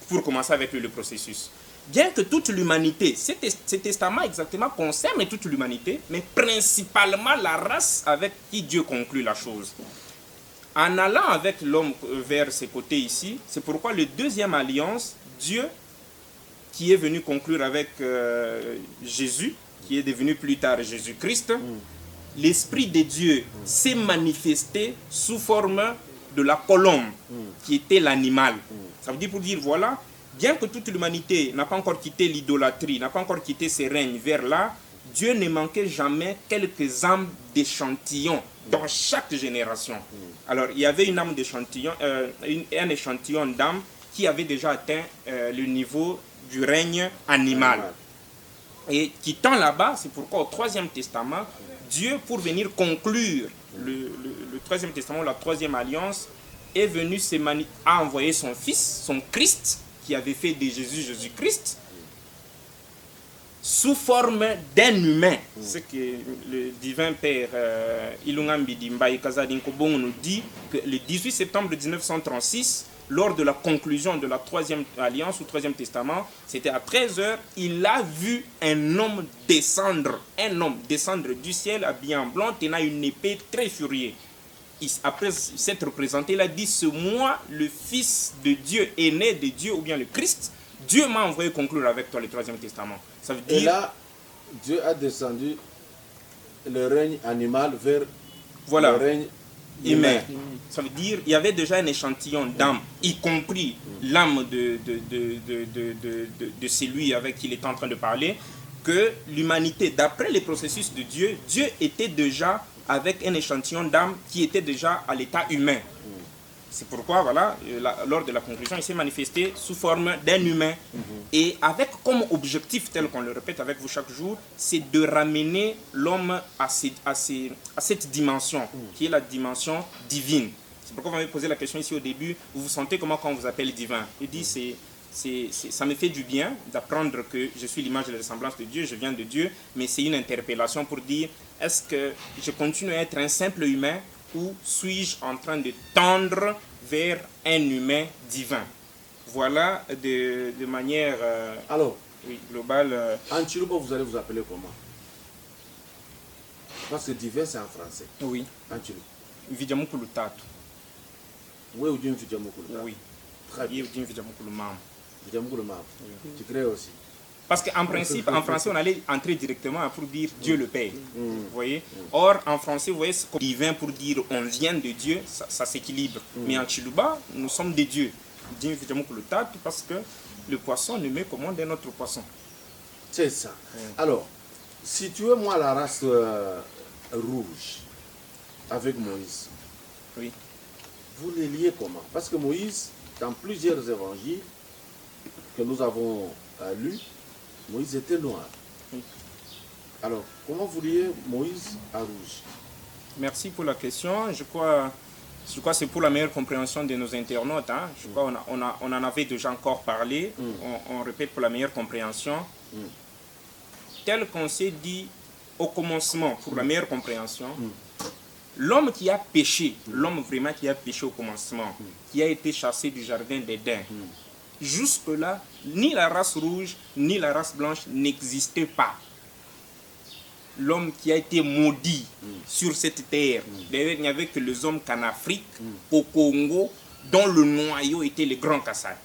pour commencer avec le processus. Bien que toute l'humanité, ce testament exactement concerne toute l'humanité, mais principalement la race avec qui Dieu conclut la chose. En allant avec l'homme vers ses côtés ici, c'est pourquoi le deuxième alliance, Dieu, qui est venu conclure avec Jésus, qui est devenu plus tard Jésus-Christ, l'Esprit de Dieu s'est manifesté sous forme de la colombe, qui était l'animal. Ça veut dire pour dire, voilà, bien que toute l'humanité n'a pas encore quitté l'idolâtrie, n'a pas encore quitté ses règnes vers là, Dieu ne manquait jamais quelques âmes d'échantillon dans chaque génération. Alors, il y avait une âme d'échantillon, un échantillon d'âmes qui avait déjà atteint le niveau du règne animal. Et quittant là-bas, c'est pourquoi au Troisième Testament, Dieu, pour venir conclure le Troisième Testament, la Troisième Alliance, est venu a envoyé son Fils, son Christ, qui avait fait de Jésus-Christ, sous forme d'un humain. Ce que le divin Père Ilungambi Dimbaï Kazadin Kobong nous dit que le 18 septembre 1936, lors de la conclusion de la Troisième Alliance ou Troisième Testament, c'était à 13h, il a vu un homme descendre du ciel habillé en blanc, tenant une épée très furieuse. Après s'être présenté, il a dit, c'est moi, le Fils de Dieu, aîné de Dieu, ou bien le Christ. Dieu m'a envoyé conclure avec toi le Troisième Testament. Ça veut dire... Et là, Dieu a descendu le règne animal vers le règne humain. Ça veut dire il y avait déjà un échantillon d'âme, y compris l'âme de celui avec qui il était en train de parler, que l'humanité, d'après les processus de Dieu, Dieu était déjà avec un échantillon d'âme qui était déjà à l'état humain. C'est pourquoi, voilà, lors de la conclusion, il s'est manifesté sous forme d'un humain. Et avec comme objectif, tel qu'on le répète avec vous chaque jour, c'est de ramener l'homme à cette dimension, qui est la dimension divine. C'est pourquoi vous m'avez posé la question ici au début, vous vous sentez comment quand on vous appelle divin? Je dis, ça me fait du bien d'apprendre que je suis l'image et la ressemblance de Dieu, je viens de Dieu, mais c'est une interpellation pour dire, est-ce que je continue à être un simple humain ou suis-je en train de tendre vers un humain divin? Voilà de manière globale. En Chiluba, vous allez vous appeler comment? Parce que divin, c'est en français. Oui. En Chiluba. Vidjamukulu Tatu. Oui, ou bien Vidjamukulu Tatu. Oui. Très bien. Vidjamukulu Mam. Vidjamukulu Mam. Tu crées aussi. Parce qu'en principe, en français, on allait entrer directement pour dire Dieu le Père. Vous voyez? Or, en français, vous voyez, c'est comme divin pour dire on vient de Dieu, ça s'équilibre. Mais en Chiluba, nous sommes des dieux. Parce que le poisson ne met commande d'un autre poisson. C'est ça. Alors, situez-moi la race rouge avec Moïse. Oui. Vous les liez comment? Parce que Moïse, dans plusieurs évangiles que nous avons lus, Moïse était noir. Oui. Alors, comment vous liez Moïse à rouge? Merci pour la question. Je crois que c'est pour la meilleure compréhension de nos internautes. Hein. Je crois qu'on en avait déjà encore parlé. On répète pour la meilleure compréhension. Tel qu'on s'est dit au commencement, pour la meilleure compréhension, l'homme qui a péché, l'homme vraiment qui a péché au commencement, qui a été chassé du jardin d'Éden, jusque-là, ni la race rouge, ni la race blanche n'existaient pas. l'homme qui a été maudit sur cette terre. D'ailleurs, il n'y avait que les hommes qu'en Afrique, au Congo, dont le noyau était le Grand Kassai.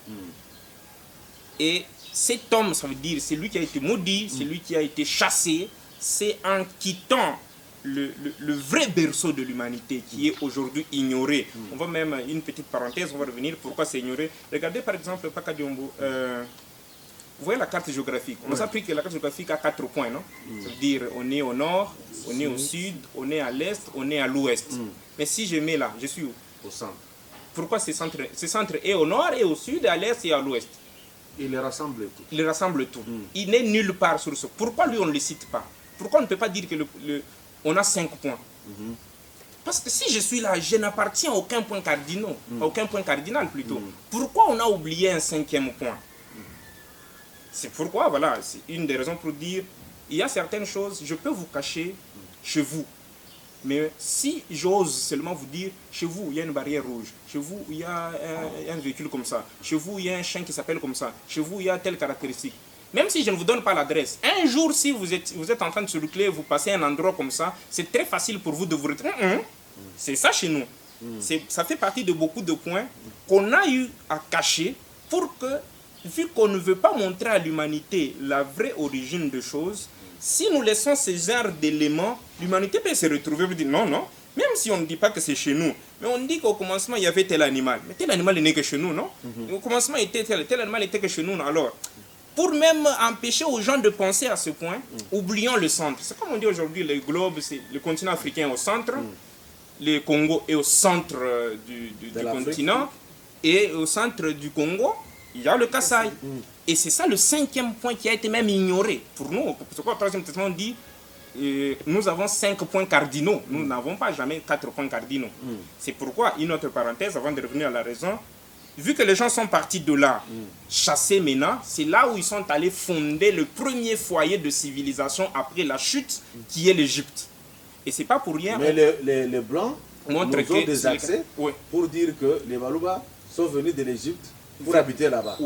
Et cet homme, ça veut dire, c'est lui qui a été maudit, c'est lui qui a été chassé. C'est en quittant le vrai berceau de l'humanité qui est aujourd'hui ignoré. On va même, une petite parenthèse, on va revenir, pourquoi c'est ignoré. Regardez par exemple Paka Diombo. Vous voyez la carte géographique. On nous a appris que la carte géographique a 4 points, non? Ça veut dire on est au nord, on est au sud, on est à l'est, on est à l'ouest. Mais si je mets là, je suis où? Au centre. Pourquoi ce centre est au nord et au sud, à l'est et à l'ouest? Il les rassemble tout. Il rassemble tout. Il n'est nulle part sur ce. Pourquoi lui on ne le cite pas? Pourquoi on ne peut pas dire que on a 5 points? Parce que si je suis là, je n'appartiens à aucun point cardinal, aucun point cardinal plutôt. Pourquoi on a oublié un 5e point? C'est pourquoi, voilà, c'est une des raisons pour dire, il y a certaines choses, je peux vous cacher chez vous. Mais si j'ose seulement vous dire, chez vous, il y a une barrière rouge, chez vous, il y a un véhicule comme ça, chez vous, il y a un chien qui s'appelle comme ça, chez vous, il y a telle caractéristique. Même si je ne vous donne pas l'adresse, un jour, si vous êtes en train de circuler, vous passez un endroit comme ça, c'est très facile pour vous de vous retrouver. C'est ça chez nous. Ça fait partie de beaucoup de points qu'on a eu à cacher pour que, vu qu'on ne veut pas montrer à l'humanité la vraie origine des choses, si nous laissons ces genres d'éléments, l'humanité peut se retrouver et dire non, non, même si on ne dit pas que c'est chez nous, mais on dit qu'au commencement il y avait tel animal. Mais tel animal n'est que chez nous, non? Au commencement tel animal était que chez nous. Alors, pour même empêcher aux gens de penser à ce point, oublions le centre. C'est comme on dit aujourd'hui, le globe, c'est le continent africain au centre, le Congo est au centre du continent, et au centre du Congo, il y a le Kassai. Et c'est ça le 5e point qui a été même ignoré. Pour nous, c'est quoi le 3e testament dit, nous avons 5 points cardinaux. Nous n'avons pas jamais 4 points cardinaux. C'est pourquoi, une autre parenthèse, avant de revenir à la raison, vu que les gens sont partis de là, chassés maintenant, c'est là où ils sont allés fonder le premier foyer de civilisation après la chute, qui est l'Égypte. Et c'est pas pour rien. Mais les Blancs montrent nous ont des accès pour dire que les Balouba sont venus de l'Égypte pour habiter là-bas.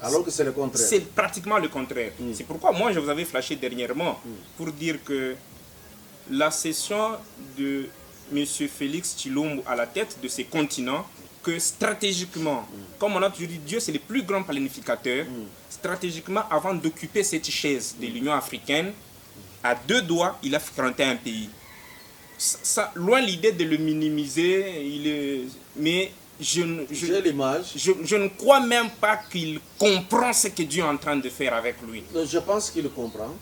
Alors que c'est le contraire. C'est pratiquement le contraire. C'est pourquoi moi je vous avais flashé dernièrement pour dire que la cession de M. Félix Tshilombo à la tête de ces continents, que stratégiquement, comme on a toujours dit, Dieu c'est le plus grand planificateur, stratégiquement avant d'occuper cette chaise de l'Union africaine, à 2 doigts, il a fréquenté un pays. Ça, loin l'idée de le minimiser, mais je ne crois même pas qu'il comprend ce que Dieu est en train de faire avec lui. Je pense qu'il comprend.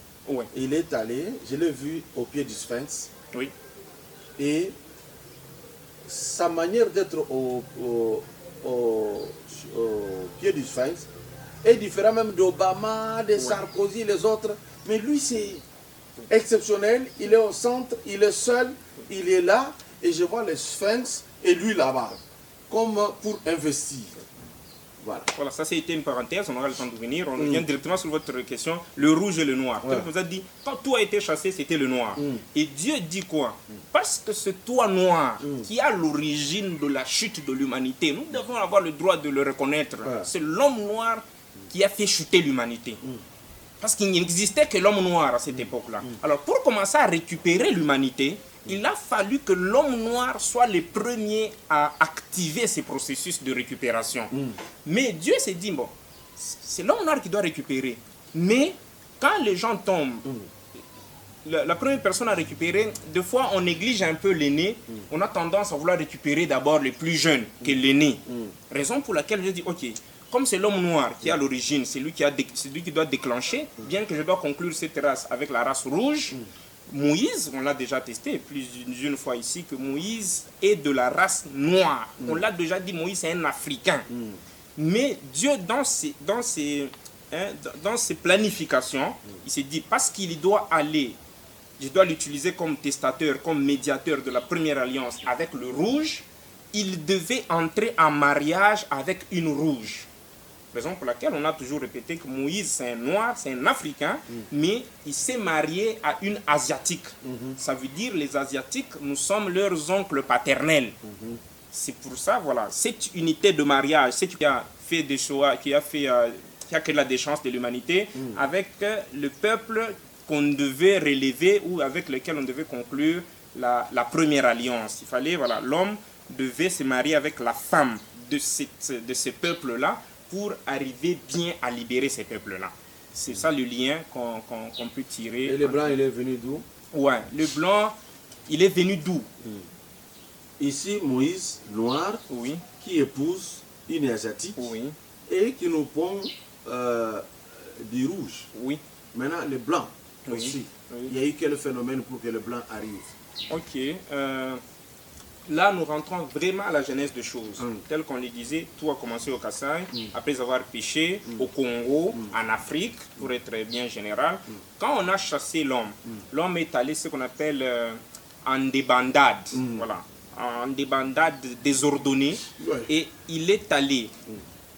Il est allé, je l'ai vu au pied du Sphinx. Et sa manière d'être au pied du Sphinx est différente même d'Obama, de Sarkozy, les autres. Mais lui, c'est exceptionnel. Il est au centre, il est seul, il est là. Et je vois le Sphinx et lui là-bas, comme pour investir. Voilà, ça c'était une parenthèse, on aura le temps de venir. On revient directement sur votre question, le rouge et le noir. Donc vous avez dit, quand tout a été chassé, c'était le noir. Et Dieu dit quoi? Parce que ce toi noir qui a l'origine de la chute de l'humanité, nous devons avoir le droit de le reconnaître. C'est l'homme noir qui a fait chuter l'humanité. Parce qu'il n'existait que l'homme noir à cette époque-là. Alors pour commencer à récupérer l'humanité, il a fallu que l'homme noir soit le premier à activer ces processus de récupération. Mais Dieu s'est dit, bon, c'est l'homme noir qui doit récupérer. Mais quand les gens tombent, la première personne à récupérer, des fois on néglige un peu l'aîné, on a tendance à vouloir récupérer d'abord les plus jeunes que l'aîné. Raison pour laquelle je dis, ok, comme c'est l'homme noir qui est à l'origine, c'est lui qui doit déclencher, bien que je dois conclure cette race avec la race rouge, Moïse, on l'a déjà testé plus d'une fois ici, que Moïse est de la race noire. On l'a déjà dit, Moïse est un Africain. Mais Dieu, dans ses planifications, il s'est dit, parce qu'il doit aller, je dois l'utiliser comme testateur, comme médiateur de la première alliance avec le rouge, il devait entrer en mariage avec une rouge. Raison pour laquelle on a toujours répété que Moïse c'est un noir, c'est un Africain, mais il s'est marié à une Asiatique. Ça veut dire les Asiatiques, nous sommes leurs oncles paternels. C'est pour ça, voilà, cette unité de mariage, c'est qui a fait des choix, qui a créé la déchéance de l'humanité avec le peuple qu'on devait relever ou avec lequel on devait conclure la première alliance. Il fallait, voilà, l'homme devait se marier avec la femme de ce peuple-là pour arriver bien à libérer ces peuples-là. C'est ça le lien qu'on peut tirer. Et le blanc, il est venu d'où? Ouais, le blanc, il est venu d'où? Ici, Moïse, noir, Oui, qui épouse une asiatique oui, et qui nous pond du rouge. oui. Maintenant, le blanc Oui, aussi. oui. Il y a eu quel phénomène pour que le blanc arrive? Ok. Là, nous rentrons vraiment à la genèse des choses. Mm. Tel qu'on le disait, tout a commencé au Kassai, après avoir péché au Congo, en Afrique, pour être bien général. Quand on a chassé l'homme, l'homme est allé ce qu'on appelle en débandade. Voilà. En débandade désordonnée. Ouais. Et il est allé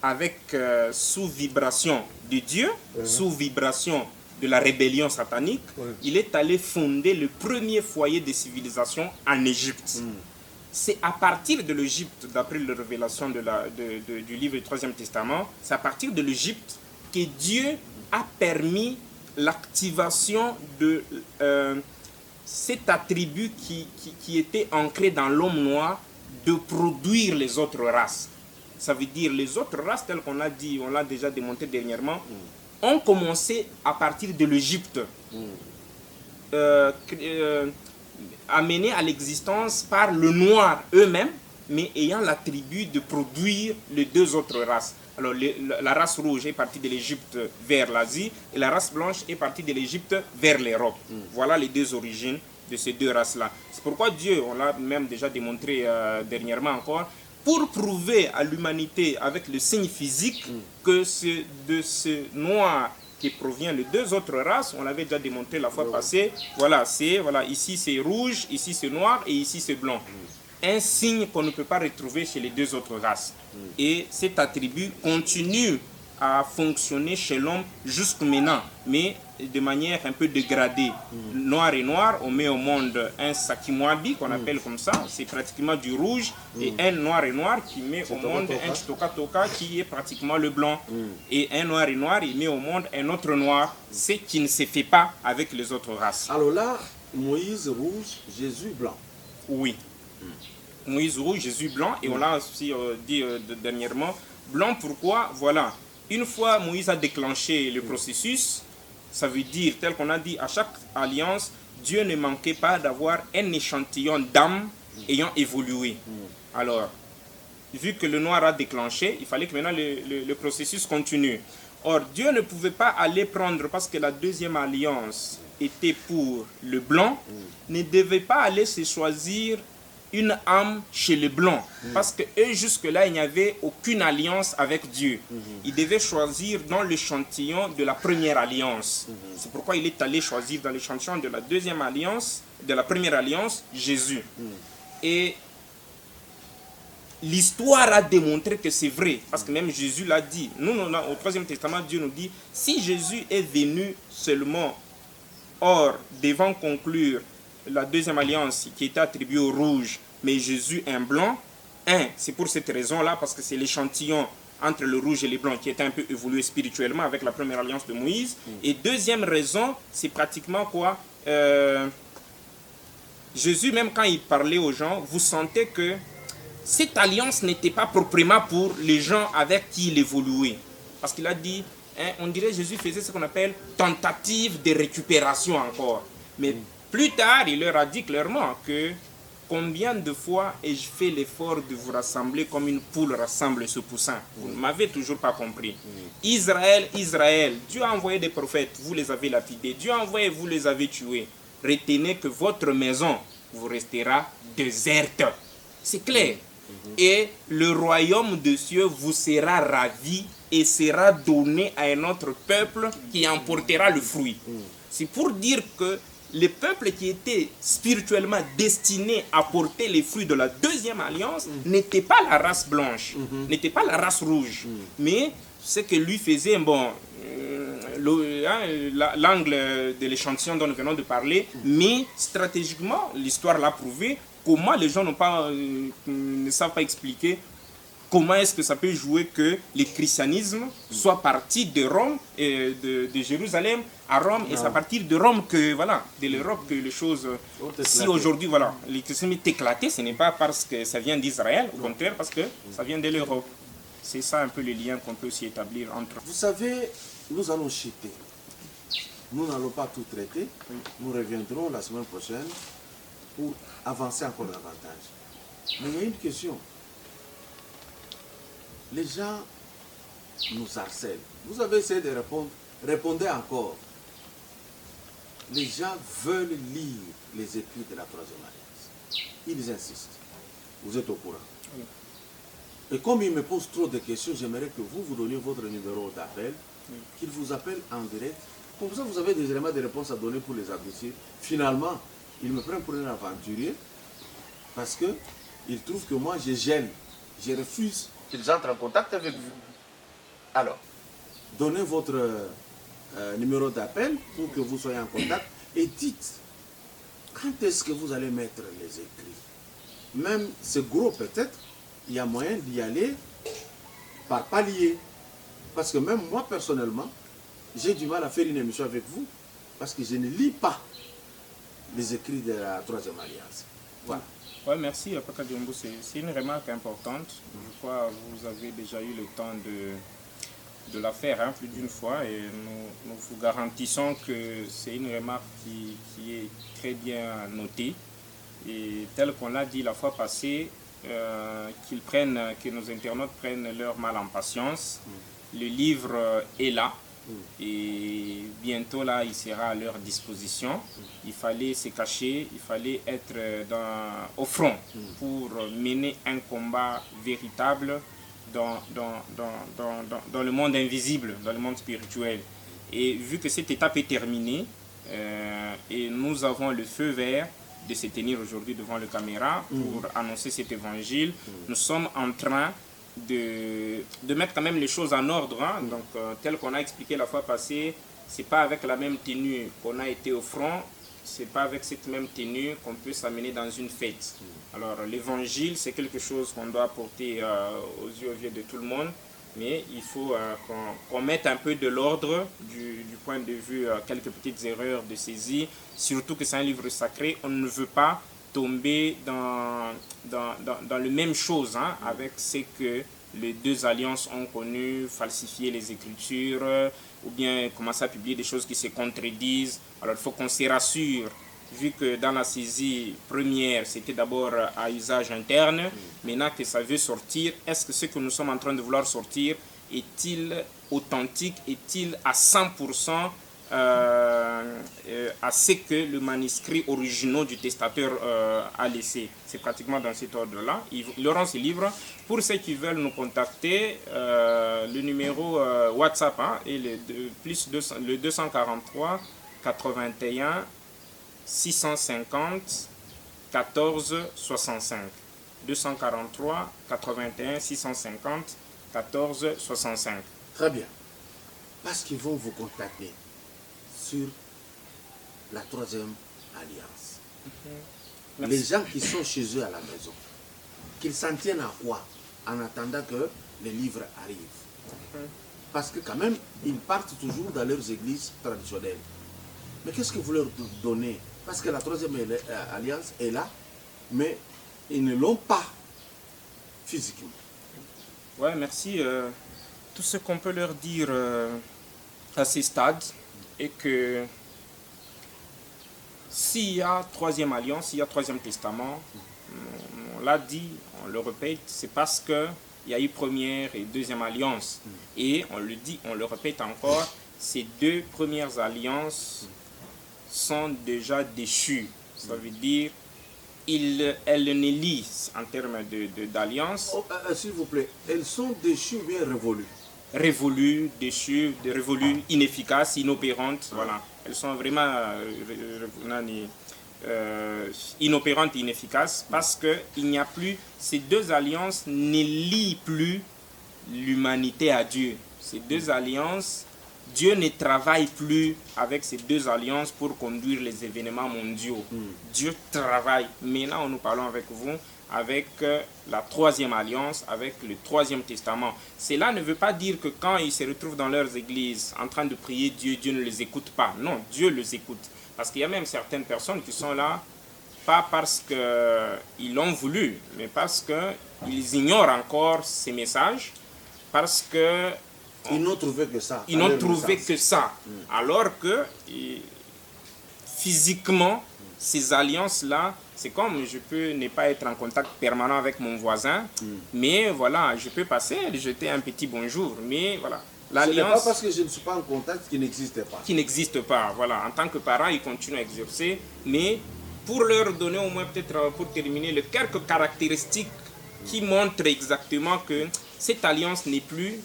avec sous vibration de Dieu, sous vibration de la rébellion satanique, il est allé fonder le premier foyer de civilisation en Égypte. C'est à partir de l'Égypte, d'après la révélation du livre du Troisième Testament, c'est à partir de l'Égypte que Dieu a permis l'activation de cet attribut qui était ancré dans l'homme noir de produire les autres races. Ça veut dire les autres races, telles qu'on a dit, on l'a déjà démontré dernièrement, ont commencé à partir de l'Égypte, amenés à l'existence par le noir eux-mêmes, mais ayant l'attribut de produire les deux autres races. Alors la race rouge est partie de l'Égypte vers l'Asie et la race blanche est partie de l'Égypte vers l'Europe. Voilà les deux origines de ces deux races-là. C'est pourquoi Dieu, on l'a même déjà démontré dernièrement encore, pour prouver à l'humanité avec le signe physique que c'est de ce noir qui provient les deux autres races, on l'avait déjà démontré la fois passée, voilà, ici c'est rouge, ici c'est noir et ici c'est blanc. Un signe qu'on ne peut pas retrouver chez les deux autres races. Et cet attribut continue à fonctionner chez l'homme jusqu'à maintenant, mais de manière un peu dégradée. Noir et noir, on met au monde un Sakimwabi, qu'on appelle comme ça, c'est pratiquement du rouge, et un noir et noir qui met au monde un Chitoka Toka qui est pratiquement le blanc. Et un noir et noir, il met au monde un autre noir, ce qui ne se fait pas avec les autres races. Alors là, Moïse rouge, Jésus blanc. Oui. Moïse rouge, Jésus blanc, et on l'a aussi dit dernièrement. Blanc, pourquoi? Voilà. Une fois Moïse a déclenché le processus, ça veut dire, tel qu'on a dit, à chaque alliance, Dieu ne manquait pas d'avoir un échantillon d'âmes ayant évolué. Alors, vu que le noir a déclenché, il fallait que maintenant le processus continue. Or, Dieu ne pouvait pas aller prendre, parce que la deuxième alliance était pour le blanc, ne devait pas aller se choisir une âme chez les blancs, parce que eux jusque-là il n'y avait aucune alliance avec Dieu. Il devait choisir dans l'échantillon de la première alliance. C'est pourquoi il est allé choisir dans l'échantillon de la deuxième alliance, de la première alliance, Jésus. Et l'histoire a démontré que c'est vrai, parce que même Jésus l'a dit. Nous, au Troisième Testament, Dieu nous dit, si Jésus est venu seulement, or, devant conclure la deuxième alliance qui était attribuée au rouge, mais Jésus un blanc, c'est pour cette raison-là, parce que c'est l'échantillon entre le rouge et le blanc qui était un peu évolué spirituellement avec la première alliance de Moïse. Et deuxième raison, c'est pratiquement quoi? Jésus, même quand il parlait aux gens, vous sentez que cette alliance n'était pas proprement pour les gens avec qui il évoluait. Parce qu'il a dit, on dirait Jésus faisait ce qu'on appelle tentative de récupération encore. Mais plus tard, il leur a dit clairement que combien de fois ai-je fait l'effort de vous rassembler comme une poule rassemble ce poussin? Vous ne m'avez toujours pas compris. Israël, Israël, Dieu a envoyé des prophètes, vous les avez lapidés. Dieu a envoyé, vous les avez tués. Retenez que votre maison vous restera déserte. C'est clair. Et le royaume de cieux vous sera ravi et sera donné à un autre peuple qui emportera le fruit. C'est pour dire que les peuples qui étaient spirituellement destinés à porter les fruits de la deuxième alliance n'étaient pas la race blanche, n'étaient pas la race rouge. Mais ce que lui faisait, bon, l'angle de l'échantillon dont nous venons de parler, mais stratégiquement, l'histoire l'a prouvé, comment les gens ne savent pas expliquer comment est-ce que ça peut jouer que le christianisme soit parti de Rome, et de Jérusalem à Rome, et c'est à partir de Rome que, voilà, de l'Europe que les choses... Si aujourd'hui, voilà, le christianisme est éclaté, ce n'est pas parce que ça vient d'Israël, au contraire, parce que ça vient de l'Europe. C'est ça un peu le lien qu'on peut aussi établir entre... Vous savez, nous allons chuter. Nous n'allons pas tout traiter. Nous reviendrons la semaine prochaine pour avancer encore davantage. Mais il y a une question. Les gens nous harcèlent. Vous avez essayé de répondre. Répondez encore. Les gens veulent lire les écrits de la Troisième Alliance. Ils insistent. Vous êtes au courant. Oui. Et comme ils me posent trop de questions, j'aimerais que vous donniez votre numéro d'appel, qu'ils vous appellent en direct. Comme ça, vous avez des éléments de réponse à donner pour les adoucir. Finalement, ils me prennent pour un aventurier parce qu'ils trouvent que moi, je gêne. Je refuse qu'ils entrent en contact avec vous. Alors, donnez votre numéro d'appel pour que vous soyez en contact et dites quand est-ce que vous allez mettre les écrits. Même c'est gros peut-être, il y a moyen d'y aller par palier. Parce que même moi personnellement, j'ai du mal à faire une émission avec vous parce que je ne lis pas les écrits de la Troisième Alliance. Voilà. Oui, merci, Papa Diombo. C'est une remarque importante. Je crois que vous avez déjà eu le temps de la faire plus d'une fois et nous vous garantissons que c'est une remarque qui est très bien notée. Et tel qu'on l'a dit la fois passée, que nos internautes prennent leur mal en patience. Le livre est là. Et bientôt là, il sera à leur disposition. Il fallait se cacher, il fallait être au front pour mener un combat véritable dans le monde invisible, dans le monde spirituel. Et vu que cette étape est terminée, et nous avons le feu vert de se tenir aujourd'hui devant la caméra pour annoncer cet évangile, nous sommes en train de mettre quand même les choses en ordre. Donc, tel qu'on a expliqué la fois passée, c'est pas avec la même tenue qu'on a été au front, c'est pas avec cette même tenue qu'on peut s'amener dans une fête. Alors, l'évangile, c'est quelque chose qu'on doit porter aux yeux de tout le monde, mais il faut qu'on mette un peu de l'ordre du point de vue quelques petites erreurs de saisie, surtout que c'est un livre sacré. On ne veut pas tomber dans la même chose avec ce que les deux alliances ont connu, falsifier les écritures ou bien commencer à publier des choses qui se contredisent. Alors il faut qu'on se rassure, vu que dans la saisie première, c'était d'abord à usage interne, maintenant que ça veut sortir, est-ce que ce que nous sommes en train de vouloir sortir est-il authentique, est-il à 100% à ce que le manuscrit original du testateur a laissé. C'est pratiquement dans cet ordre-là. Ils auront ce livre. Pour ceux qui veulent nous contacter, le numéro WhatsApp est le 243 81 650 14 65. 243 81 650 14 65. Très bien. Parce qu'ils vont vous contacter sur la Troisième Alliance. Les gens qui sont chez eux à la maison, qu'ils s'en tiennent à quoi en attendant que les livres arrivent? Parce que quand même, ils partent toujours dans leurs églises traditionnelles. Mais qu'est-ce que vous leur donnez? Parce que la Troisième Alliance est là, mais ils ne l'ont pas physiquement. Ouais, merci. Tout ce qu'on peut leur dire à ces stades est que s'il y a Troisième Alliance, s'il y a Troisième Testament, on l'a dit, on le répète, c'est parce qu'il y a eu Première et Deuxième Alliance. Et on le dit, on le répète encore, ces deux premières alliances sont déjà déchues. Ça veut dire elles ne lient en termes d'alliance. S'il vous plaît, elles sont déchues ou bien révolues? Révolues, déchues, révolues, inefficaces, inopérantes. Voilà. Elles sont vraiment inopérantes et inefficaces parce qu'il n'y a plus, ces deux alliances ne lient plus l'humanité à Dieu. Ces deux alliances, Dieu ne travaille plus avec ces deux alliances pour conduire les événements mondiaux. Dieu travaille. Maintenant, nous parlons avec vous avec la troisième alliance, avec le troisième testament. Cela ne veut pas dire que quand ils se retrouvent dans leurs églises en train de prier Dieu, Dieu ne les écoute pas. Non, Dieu les écoute. Parce qu'il y a même certaines personnes qui sont là, pas parce qu'ils l'ont voulu, mais parce qu'ils ignorent encore ces messages, parce que ils n'ont trouvé que ça. Ils n'ont trouvé que ça. Alors que physiquement, ces alliances-là, c'est comme je peux ne pas être en contact permanent avec mon voisin, mais voilà, je peux passer, lui jeter un petit bonjour, mais voilà. Ce n'est pas parce que je ne suis pas en contact qu'il n'existe pas. Qui n'existe pas, voilà. En tant que parent, ils continuent à exercer, mais pour leur donner au moins peut-être, pour terminer, les quelques caractéristiques qui montrent exactement que cette alliance n'est plus,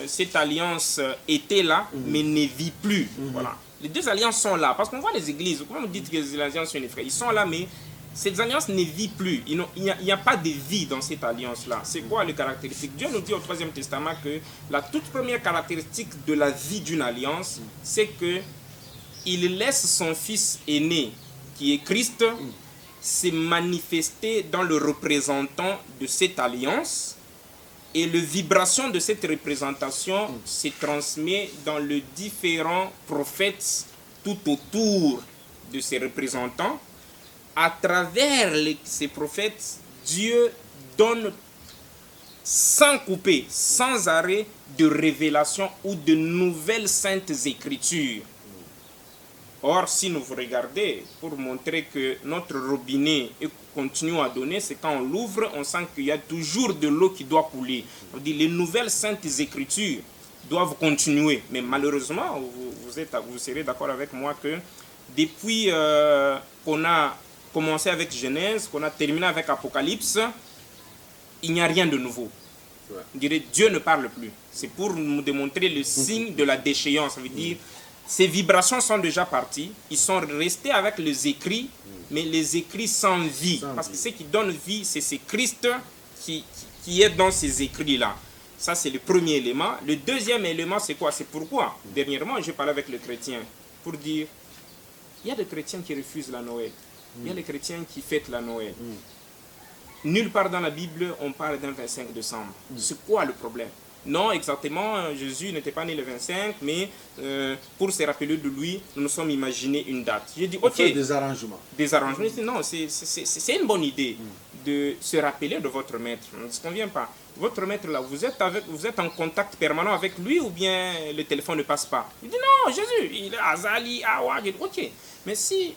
cette alliance était là, mais ne vit plus, voilà. Les deux alliances sont là, parce qu'on voit les églises, comment vous dites que les alliances sont les frères? Ils sont là, mais ces alliances ne vivent plus. Il n'y a pas de vie dans cette alliance-là. C'est quoi les caractéristiques? Dieu nous dit au Troisième Testament que la toute première caractéristique de la vie d'une alliance, c'est qu'il laisse son fils aîné, qui est Christ, se manifester dans le représentant de cette alliance. Et la vibration de cette représentation se transmet dans les différents prophètes tout autour de ces représentants. À travers ces prophètes, Dieu donne sans couper, sans arrêt, de révélations ou de nouvelles saintes écritures. Or, si nous vous regardez, pour montrer que notre robinet continue à donner, c'est quand on l'ouvre, on sent qu'il y a toujours de l'eau qui doit couler. On dit les nouvelles saintes écritures doivent continuer. Mais malheureusement, vous serez d'accord avec moi que depuis qu'on a commencé avec Genèse, qu'on a terminé avec Apocalypse, il n'y a rien de nouveau. On dirait Dieu ne parle plus. C'est pour nous démontrer le signe de la déchéance. Ça veut dire ces vibrations sont déjà parties, ils sont restés avec les écrits, mais les écrits sans vie. Parce que ce qui donne vie, c'est Christ qui est dans ces écrits-là. Ça, c'est le premier élément. Le deuxième élément, c'est quoi? C'est pourquoi, dernièrement, j'ai parlé avec le chrétien pour dire, il y a des chrétiens qui refusent la Noël. Il y a des chrétiens qui fêtent la Noël. Nulle part dans la Bible, on parle d'un 25 décembre. C'est quoi le problème? Non, exactement, Jésus n'était pas né le 25, mais pour se rappeler de lui, nous nous sommes imaginé une date. J'ai dit, ok. Des arrangements. Des arrangements. Non, c'est une bonne idée de se rappeler de votre maître. On ne se convient pas. Votre maître, là, vous êtes en contact permanent avec lui ou bien le téléphone ne passe pas? Il dit, non, Jésus, il est Azali, Awa. Ok, mais si...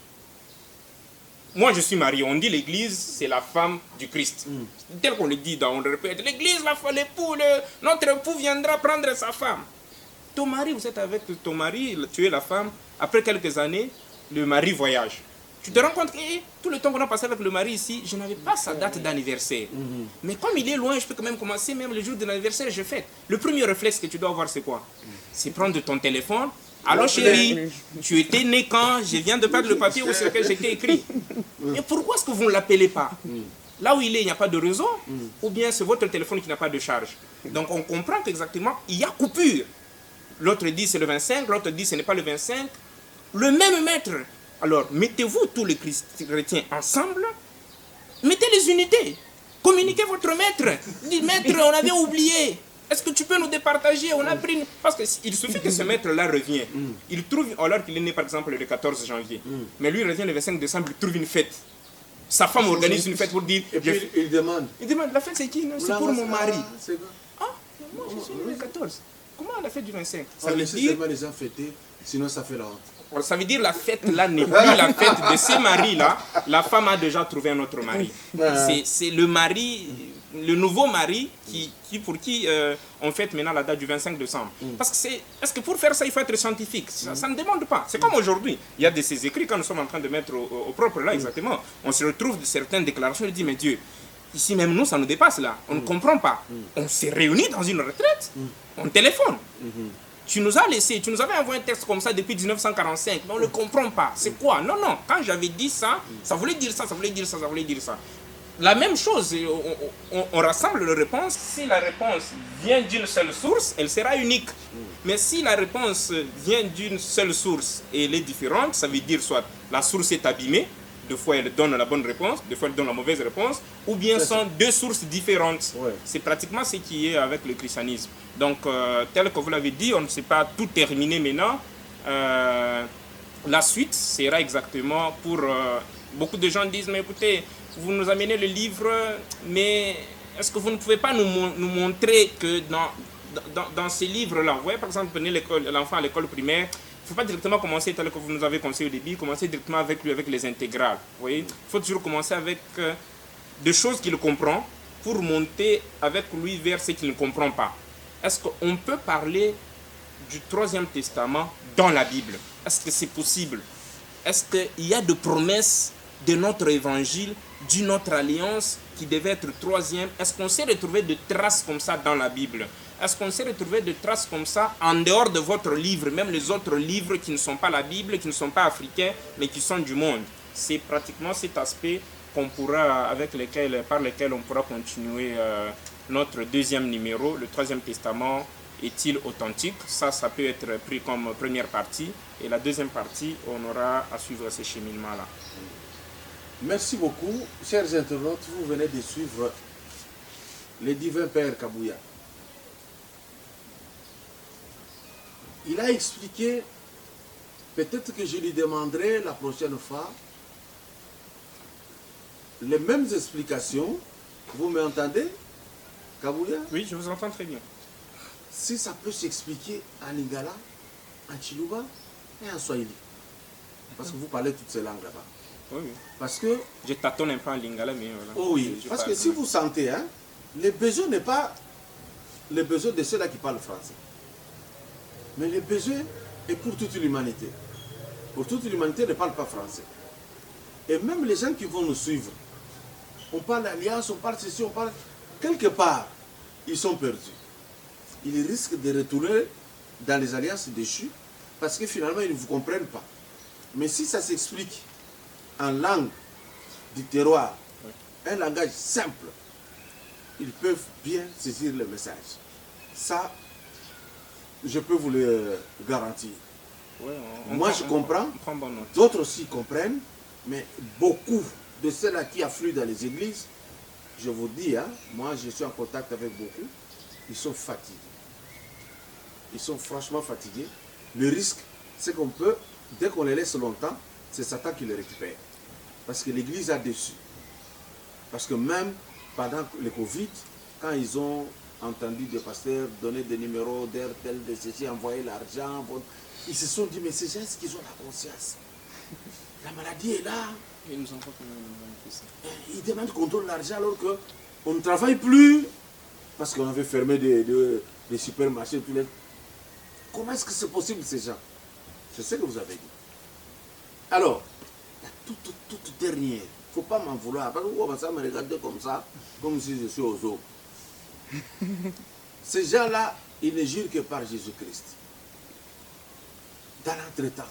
Moi, je suis marié. On dit l'église, c'est la femme du Christ. Tel qu'on le dit, on le répète. L'église, l'époux, notre époux viendra prendre sa femme. Ton mari, vous êtes avec ton mari, tu es la femme. Après quelques années, le mari voyage. Tu te rends compte que tout le temps qu'on a passé avec le mari ici, je n'avais pas sa date d'anniversaire. Mais comme il est loin, je peux quand même commencer, même le jour de l'anniversaire, je fête. Le premier réflexe que tu dois avoir, c'est quoi? C'est prendre ton téléphone. Allô chérie, tu étais né quand? Je viens de perdre le papier où sur lequel j'étais écrit. Et pourquoi est-ce que vous ne l'appelez pas? Là où il est, il n'y a pas de réseau? Ou bien c'est votre téléphone qui n'a pas de charge? Donc on comprend qu'exactement, il y a coupure. L'autre dit c'est le 25, l'autre dit ce n'est pas le 25. Le même maître. Alors mettez-vous tous les chrétiens ensemble, mettez les unités. Communiquez votre maître. Dites maître, on avait oublié. Est-ce que tu peux nous départager? On a pris une... Parce qu'il suffit que ce maître-là revienne. Il trouve, alors qu'il est né par exemple le 14 janvier, mais lui revient le 25 décembre, il trouve une fête. Sa femme organise une fête pour dire... Et puis il demande. Il demande, la fête c'est qui? C'est pour mon mari. Ah, moi je suis né le 14. Comment la fête du 25? Ça veut dire... les gens fêter, sinon ça fait la honte. Ça veut dire la fête là n'est plus la fête de ces maris-là. La femme a déjà trouvé un autre mari. C'est le mari... Le nouveau mari pour qui on fête maintenant la date du 25 décembre. Parce que pour faire ça, il faut être scientifique. Ça ne demande pas. C'est comme aujourd'hui. Il y a de ces écrits, quand nous sommes en train de mettre au propre là, exactement. On se retrouve de certaines déclarations et dit, mais Dieu, ici même nous, ça nous dépasse là. On ne comprend pas. On s'est réunis dans une retraite. On téléphone. Tu nous as laissé, tu nous avais envoyé un texte comme ça depuis 1945, mais on ne le comprend pas. C'est quoi? Non, quand j'avais dit ça, ça voulait dire ça, ça voulait dire ça, ça voulait dire ça. La même chose, on rassemble les réponses. Si la réponse vient d'une seule source, elle sera unique. Mais si la réponse vient d'une seule source et elle est différente, ça veut dire soit la source est abîmée, Des fois, elle donne la bonne réponse, des fois, elle donne la mauvaise réponse, ou bien sont deux sources différentes. Ouais. C'est pratiquement ce qui est avec le christianisme. Donc, tel que vous l'avez dit, on ne sait pas tout terminer maintenant. La suite sera exactement pour... beaucoup de gens disent, mais écoutez, vous nous amenez le livre, mais est-ce que vous ne pouvez pas nous montrer que dans ces livres-là, vous voyez, par exemple, prenez l'enfant à l'école primaire, il ne faut pas directement commencer tel que vous nous avez conseillé au début, commencer directement avec lui, avec les intégrales. Vous voyez, il faut toujours commencer avec des choses qu'il comprend pour monter avec lui vers ce qu'il ne comprend pas. Est-ce qu'on peut parler du Troisième Testament dans la Bible? Est-ce que c'est possible? Est-ce qu'il y a des promesses de notre évangile, d'une autre alliance qui devait être troisième? Est-ce qu'on s'est retrouvé de traces comme ça dans la Bible? Est-ce qu'on s'est retrouvé de traces comme ça en dehors de votre livre, même les autres livres qui ne sont pas la Bible, qui ne sont pas africains, mais qui sont du monde? C'est pratiquement cet aspect qu'on pourra, par lequel on pourra continuer notre deuxième numéro, le Troisième Testament. Est-il authentique? Ça peut être pris comme première partie. Et la deuxième partie, on aura à suivre ces cheminements-là. Merci beaucoup. Chers internautes, vous venez de suivre le divin Père Kabouya. Il a expliqué, peut-être que je lui demanderai la prochaine fois, les mêmes explications. Vous m'entendez, Kabouya? Oui, je vous entends très bien. Si ça peut s'expliquer en Lingala, en Chiluba et en Swahili. Parce que vous parlez toutes ces langues là-bas. Oui, oui. Parce que... Je tâtonne un peu en Lingala, mais voilà. Oh oui, parce que si vous sentez, hein, le besoin n'est pas le besoin de ceux-là qui parlent français. Mais le besoin est pour toute l'humanité. Pour toute l'humanité ne parle pas français. Et même les gens qui vont nous suivre, on parle d'alliance, on parle de ceci, on parle... Quelque part, ils sont perdus. Ils risquent de retourner dans les alliances déchues parce que finalement, ils ne vous comprennent pas. Mais si ça s'explique en langue du terroir, un langage simple, ils peuvent bien saisir le message. Ça, je peux vous le garantir. Ouais, moi, je comprends, d'autres aussi comprennent, mais beaucoup de ceux-là qui affluent dans les églises, je vous dis, hein, moi, je suis en contact avec beaucoup, ils sont fatigués. Ils sont franchement fatigués. Le risque, c'est qu'on peut, dès qu'on les laisse longtemps, c'est Satan qui les récupère. Parce que l'Église a déçu. Parce que même pendant le Covid, quand ils ont entendu des pasteurs donner des numéros d'air, tel, de ceci, envoyer l'argent, ils se sont dit, mais ces gens, est-ce qu'ils ont la conscience? La maladie est là. Ils nous ont pas fait ça. Ils demandent qu'on donne l'argent alors qu'on ne travaille plus. Parce qu'on avait fermé des supermarchés. Tous les... Comment est-ce que c'est possible, ces gens? C'est ce que vous avez dit. Alors, il y a toute dernière. Il ne faut pas m'en vouloir. Parce que vous commencez à me regarder comme ça, comme si je suis aux eaux. Ces gens-là, ils ne jurent que par Jésus-Christ. Dans l'entretemps,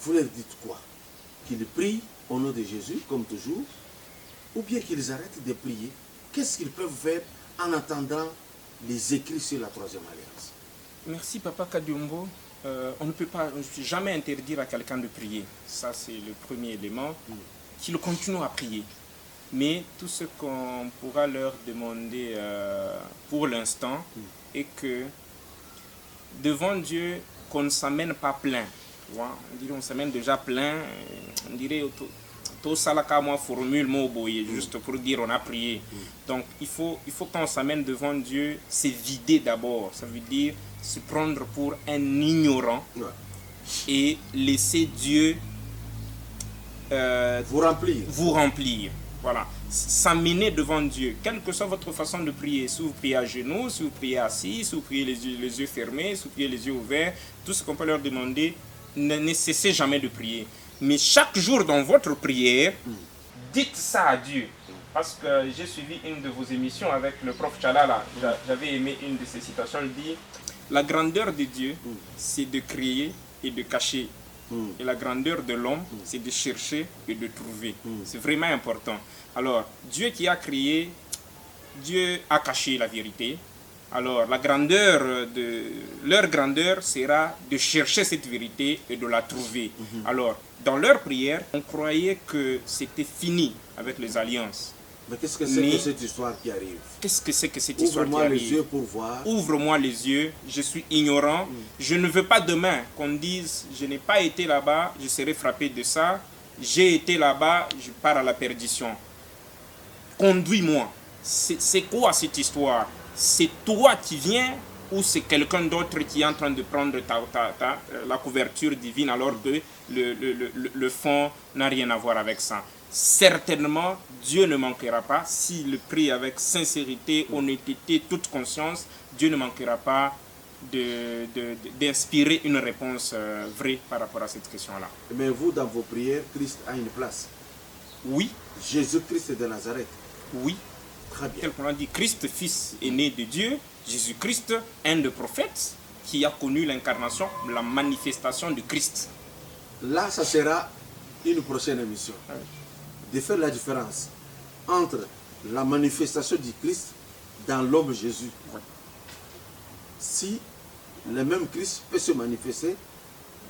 vous leur dites quoi? Qu'ils prient au nom de Jésus, comme toujours, ou bien qu'ils arrêtent de prier. Qu'est-ce qu'ils peuvent faire en attendant les écrits sur la Troisième Alliance? Merci, Papa Kadiumbo. On ne peut jamais interdire à quelqu'un de prier. Ça, c'est le premier élément. Qu'il continue à prier. Mais tout ce qu'on pourra leur demander pour l'instant est que devant Dieu, qu'on ne s'amène pas plein. On dirait on s'amène déjà plein. On dirait tout ça là, moi formule juste pour dire on a prié. Donc il faut qu'on s'amène devant Dieu, c'est vider d'abord. Ça veut dire se prendre pour un ignorant et laisser Dieu vous remplir. Voilà. S'amener devant Dieu, quelle que soit votre façon de prier. Si vous priez à genoux, si vous priez assis, si vous priez les yeux fermés, si vous priez les yeux ouverts, tout ce qu'on peut leur demander, ne cessez jamais de prier. Mais chaque jour dans votre prière, dites ça à Dieu. Parce que j'ai suivi une de vos émissions avec le prof Tchalala. J'avais aimé une de ses citations. Il dit, la grandeur de Dieu, c'est de créer et de cacher. Et la grandeur de l'homme, c'est de chercher et de trouver. C'est vraiment important. Alors, Dieu qui a créé, Dieu a caché la vérité. Alors, leur grandeur sera de chercher cette vérité et de la trouver. Alors, dans leur prière, on croyait que c'était fini avec les alliances. Mais qu'est-ce que c'est que cette histoire qui arrive? Qu'est-ce que c'est que cette histoire qui Ouvre-moi les arrive? yeux pour voir. Ouvre-moi les yeux, je suis ignorant. Je ne veux pas demain qu'on dise je n'ai pas été là-bas, je serai frappé de ça. J'ai été là-bas, je pars à la perdition. Conduis-moi. C'est quoi cette histoire? C'est toi qui viens ou c'est quelqu'un d'autre qui est en train de prendre la couverture divine alors que le fond n'a rien à voir avec ça? Certainement, Dieu ne manquera pas, s'il prie avec sincérité, honnêteté, toute conscience, Dieu ne manquera pas d'inspirer une réponse vraie par rapport à cette question-là. Mais vous, dans vos prières, Christ a une place. Oui. Jésus-Christ de Nazareth. Oui. Très bien. Tel qu'on a dit, Christ, fils aîné de Dieu, Jésus-Christ, un des prophètes qui a connu l'incarnation, la manifestation de Christ. Là, ça sera une prochaine émission. Oui. De faire la différence entre la manifestation du Christ dans l'homme Jésus. Oui. Si le même Christ peut se manifester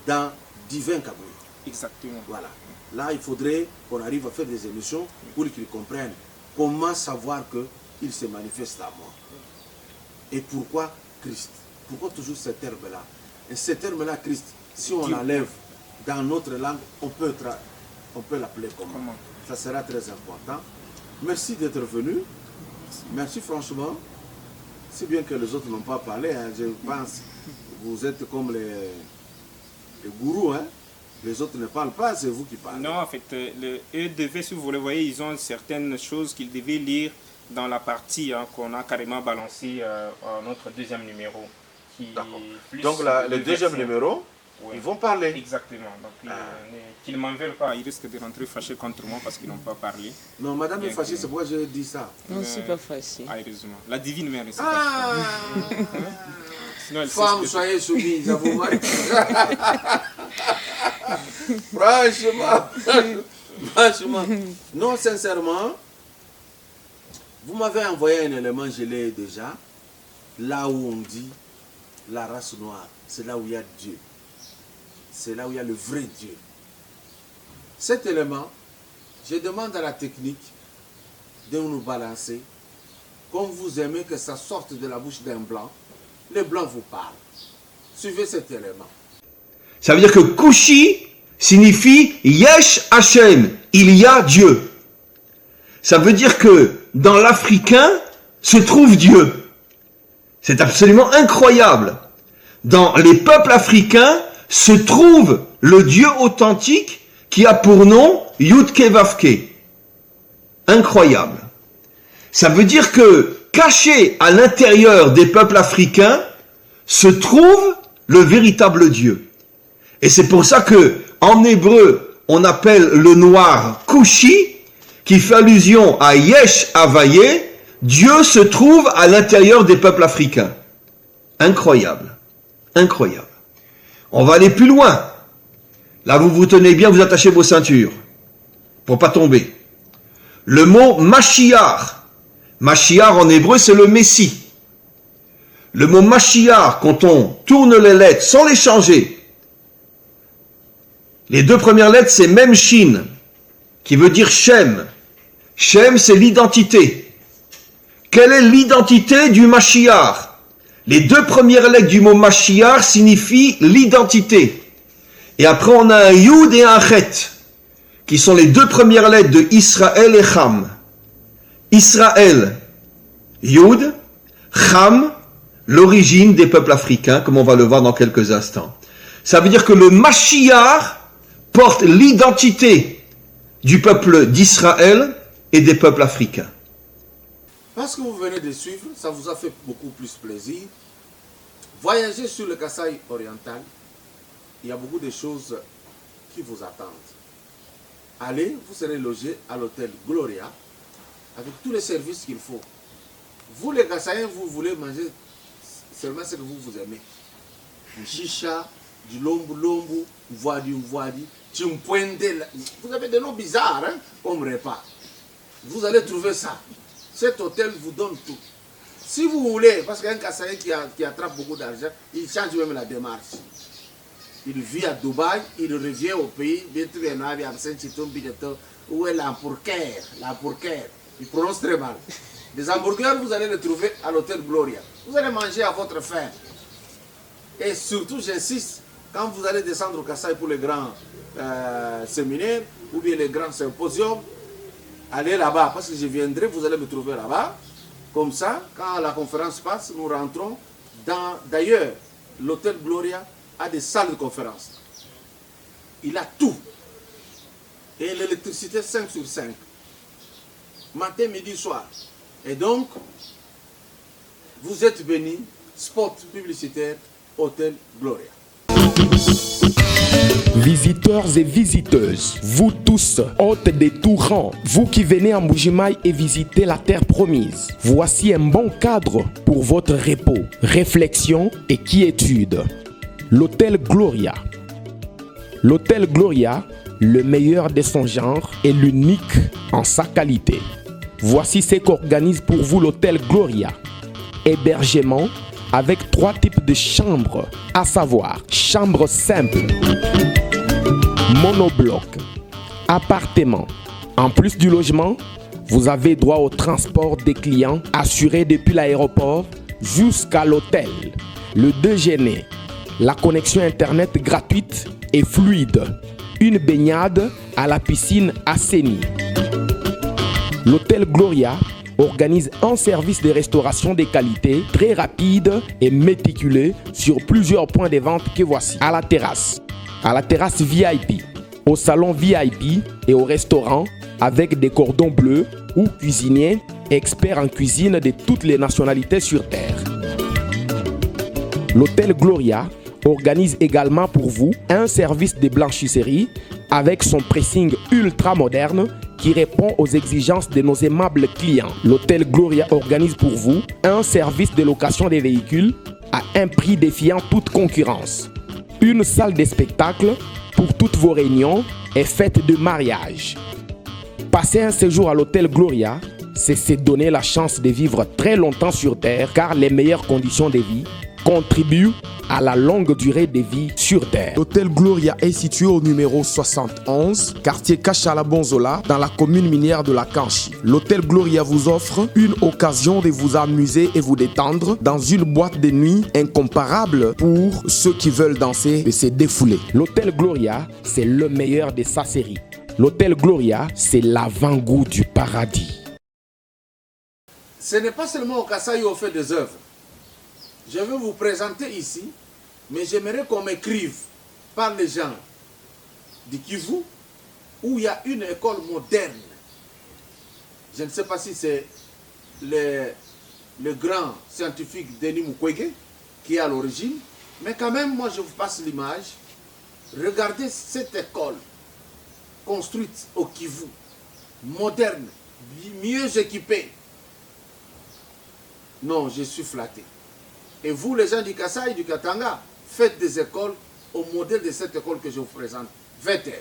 dans divin Kaboué. Exactement. Voilà. Là, il faudrait qu'on arrive à faire des émissions pour qu'ils comprennent comment savoir qu'il se manifeste à moi. Et pourquoi Christ? Pourquoi toujours ce terme-là? Et ce terme-là, Christ, si on l'enlève dans notre langue, on peut l'appeler comment? Ça sera très important. Merci d'être venu. Merci franchement. C'est bien que les autres n'ont pas parlé. Hein. Je pense que vous êtes comme les gourous. Hein. Les autres ne parlent pas, c'est vous qui parlez. Non, en fait, eux devaient, si vous le voyez, ils ont certaines choses qu'ils devaient lire dans la partie qu'on a carrément balancée à notre deuxième numéro. Donc le deuxième numéro, ouais. Ils vont parler. Exactement. Donc qu'ils ne m'en veulent pas, ils risquent de rentrer fâchés contre moi parce qu'ils n'ont pas parlé. Non, madame est fâchée, c'est pourquoi je dis ça. Non, c'est pas fâché. Ah, heureusement. La divine mère est fâchée. Sinon, elle femme, soyez soumise à vos maris. Franchement. Non, sincèrement, vous m'avez envoyé un élément, je l'ai déjà. Là où on dit la race noire, c'est là où il y a Dieu. C'est là où il y a le vrai Dieu. Cet élément, je demande à la technique de nous balancer. Comme vous aimez que ça sorte de la bouche d'un blanc, les blancs vous parlent. Suivez cet élément. Ça veut dire que Kushi signifie Yesh Hashem, il y a Dieu. Ça veut dire que dans l'africain se trouve Dieu. C'est absolument incroyable. Dans les peuples africains se trouve le Dieu authentique qui a pour nom Yudke Vavke. Incroyable. Ça veut dire que caché à l'intérieur des peuples africains se trouve le véritable Dieu. Et c'est pour ça que en hébreu on appelle le noir Kushi, qui fait allusion à Yesh Havaye. Dieu se trouve à l'intérieur des peuples africains. Incroyable. Incroyable. On va aller plus loin. Là, vous vous tenez bien, vous attachez vos ceintures pour pas tomber. Le mot Mashiach. Mashiach en hébreu, c'est le Messie. Le mot Mashiach, quand on tourne les lettres sans les changer, les deux premières lettres, c'est Mem Shin, qui veut dire Shem. Shem, c'est l'identité. Quelle est l'identité du Mashiach? Les deux premières lettres du mot Mashiach signifient l'identité. Et après, on a un Yud et un Chet, qui sont les deux premières lettres de Israël et Cham. Israël, Yud, Cham, l'origine des peuples africains, comme on va le voir dans quelques instants. Ça veut dire que le Mashiach porte l'identité du peuple d'Israël et des peuples africains. Parce que vous venez de suivre, ça vous a fait beaucoup plus plaisir. Voyagez sur le Kasaï oriental, il y a beaucoup de choses qui vous attendent. Allez, vous serez logé à l'hôtel Gloria, avec tous les services qu'il faut. Vous les Kasaïens, vous voulez manger seulement ce que vous aimez. Du chicha, du lombu, voadi, chimpwende. Vous avez des noms bizarres, hein, comme repas. Vous allez trouver ça. Cet hôtel vous donne tout. Si vous voulez, parce qu'un Kassaïen qui attrape beaucoup d'argent, il change même la démarche. Il vit à Dubaï, il revient au pays, où est l'hamburger? Il prononce très mal. Des hamburgers, vous allez les trouver à l'hôtel Gloria. Vous allez manger à votre faim. Et surtout, j'insiste, quand vous allez descendre au Kassai pour les grands séminaires ou bien les grands symposiums, allez là-bas, parce que je viendrai, vous allez me trouver là-bas. Comme ça, quand la conférence passe, nous rentrons dans... D'ailleurs, l'hôtel Gloria a des salles de conférence. Il a tout. Et l'électricité 5 sur 5. Matin, midi, soir. Et donc, vous êtes bénis, spot publicitaire, hôtel Gloria. Visiteurs et visiteuses, vous tous, hôtes des Tourans, vous qui venez à Mbujimaï et visiter la terre promise, voici un bon cadre pour votre repos, réflexion et quiétude. L'hôtel Gloria. L'hôtel Gloria, le meilleur de son genre et l'unique en sa qualité. Voici ce qu'organise pour vous l'hôtel Gloria. Hébergement avec 3 types de chambres, à savoir chambre simple, monobloc, appartement. En plus du logement, vous avez droit au transport des clients assuré depuis l'aéroport jusqu'à l'hôtel, le déjeuner, la connexion internet gratuite et fluide, une baignade à la piscine assainie. L'hôtel Gloria organise un service de restauration de qualité très rapide et méticuleux sur plusieurs points de vente que voici. À la terrasse VIP, au salon VIP et au restaurant avec des cordons bleus ou cuisiniers experts en cuisine de toutes les nationalités sur terre. L'hôtel Gloria organise également pour vous un service de blanchisserie avec son pressing ultra moderne qui répond aux exigences de nos aimables clients. L'hôtel Gloria organise pour vous un service de location des véhicules à un prix défiant toute concurrence. Une salle de spectacle pour toutes vos réunions et fêtes de mariage. Passer un séjour à l'hôtel Gloria, c'est se donner la chance de vivre très longtemps sur Terre car les meilleures conditions de vie contribuent à la longue durée de vie sur Terre. L'hôtel Gloria est situé au numéro 71, quartier Kachala-Bonzola, dans la commune minière de la Kanchi. L'hôtel Gloria vous offre une occasion de vous amuser et vous détendre dans une boîte de nuit incomparable pour ceux qui veulent danser et se défouler. L'hôtel Gloria, c'est le meilleur de sa série. L'hôtel Gloria, c'est l'avant-goût du paradis. Ce n'est pas seulement au Kassai où on fait des œuvres. Je vais vous présenter ici, mais j'aimerais qu'on m'écrive par les gens du Kivu où il y a une école moderne. Je ne sais pas si c'est le grand scientifique Denis Mukwege qui est à l'origine, mais quand même, moi je vous passe l'image. Regardez cette école construite au Kivu, moderne, mieux équipée. Non, je suis flatté. Et vous, les gens du Kassai et du Katanga, faites des écoles au modèle de cette école que je vous présente. VTR.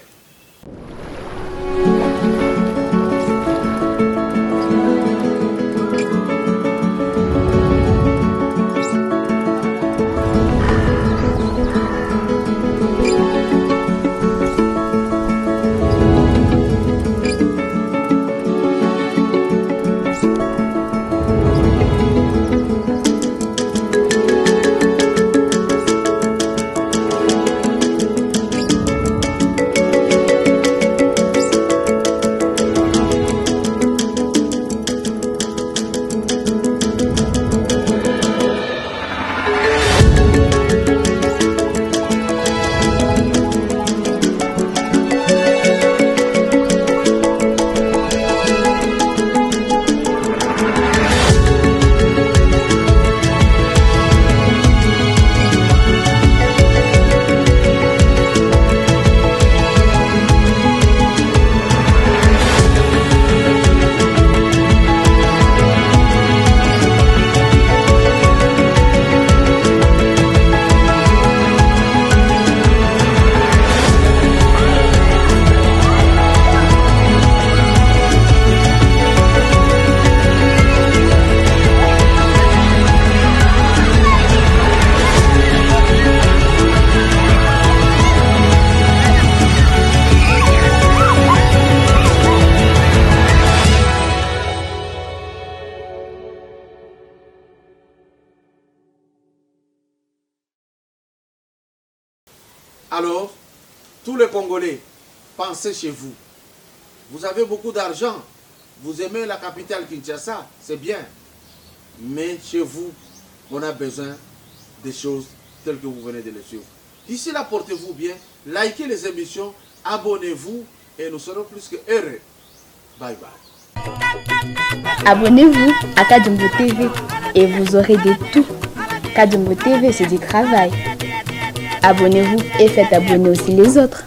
Alors, tous les Congolais, pensez chez vous. Vous avez beaucoup d'argent. Vous aimez la capitale Kinshasa, c'est bien. Mais chez vous, on a besoin des choses telles que vous venez de les suivre. D'ici là, portez-vous bien, likez les émissions, abonnez-vous et nous serons plus que heureux. Bye bye. Abonnez-vous à Kadjumbo TV et vous aurez de tout. Kadjumbo TV, c'est du travail. Abonnez-vous et faites abonner aussi les autres.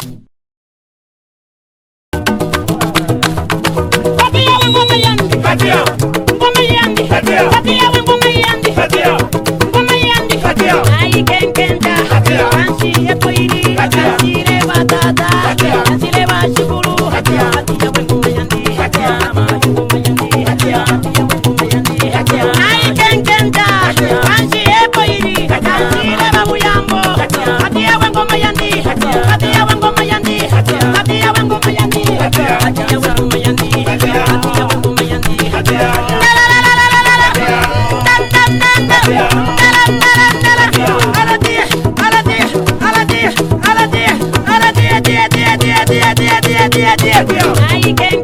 I can't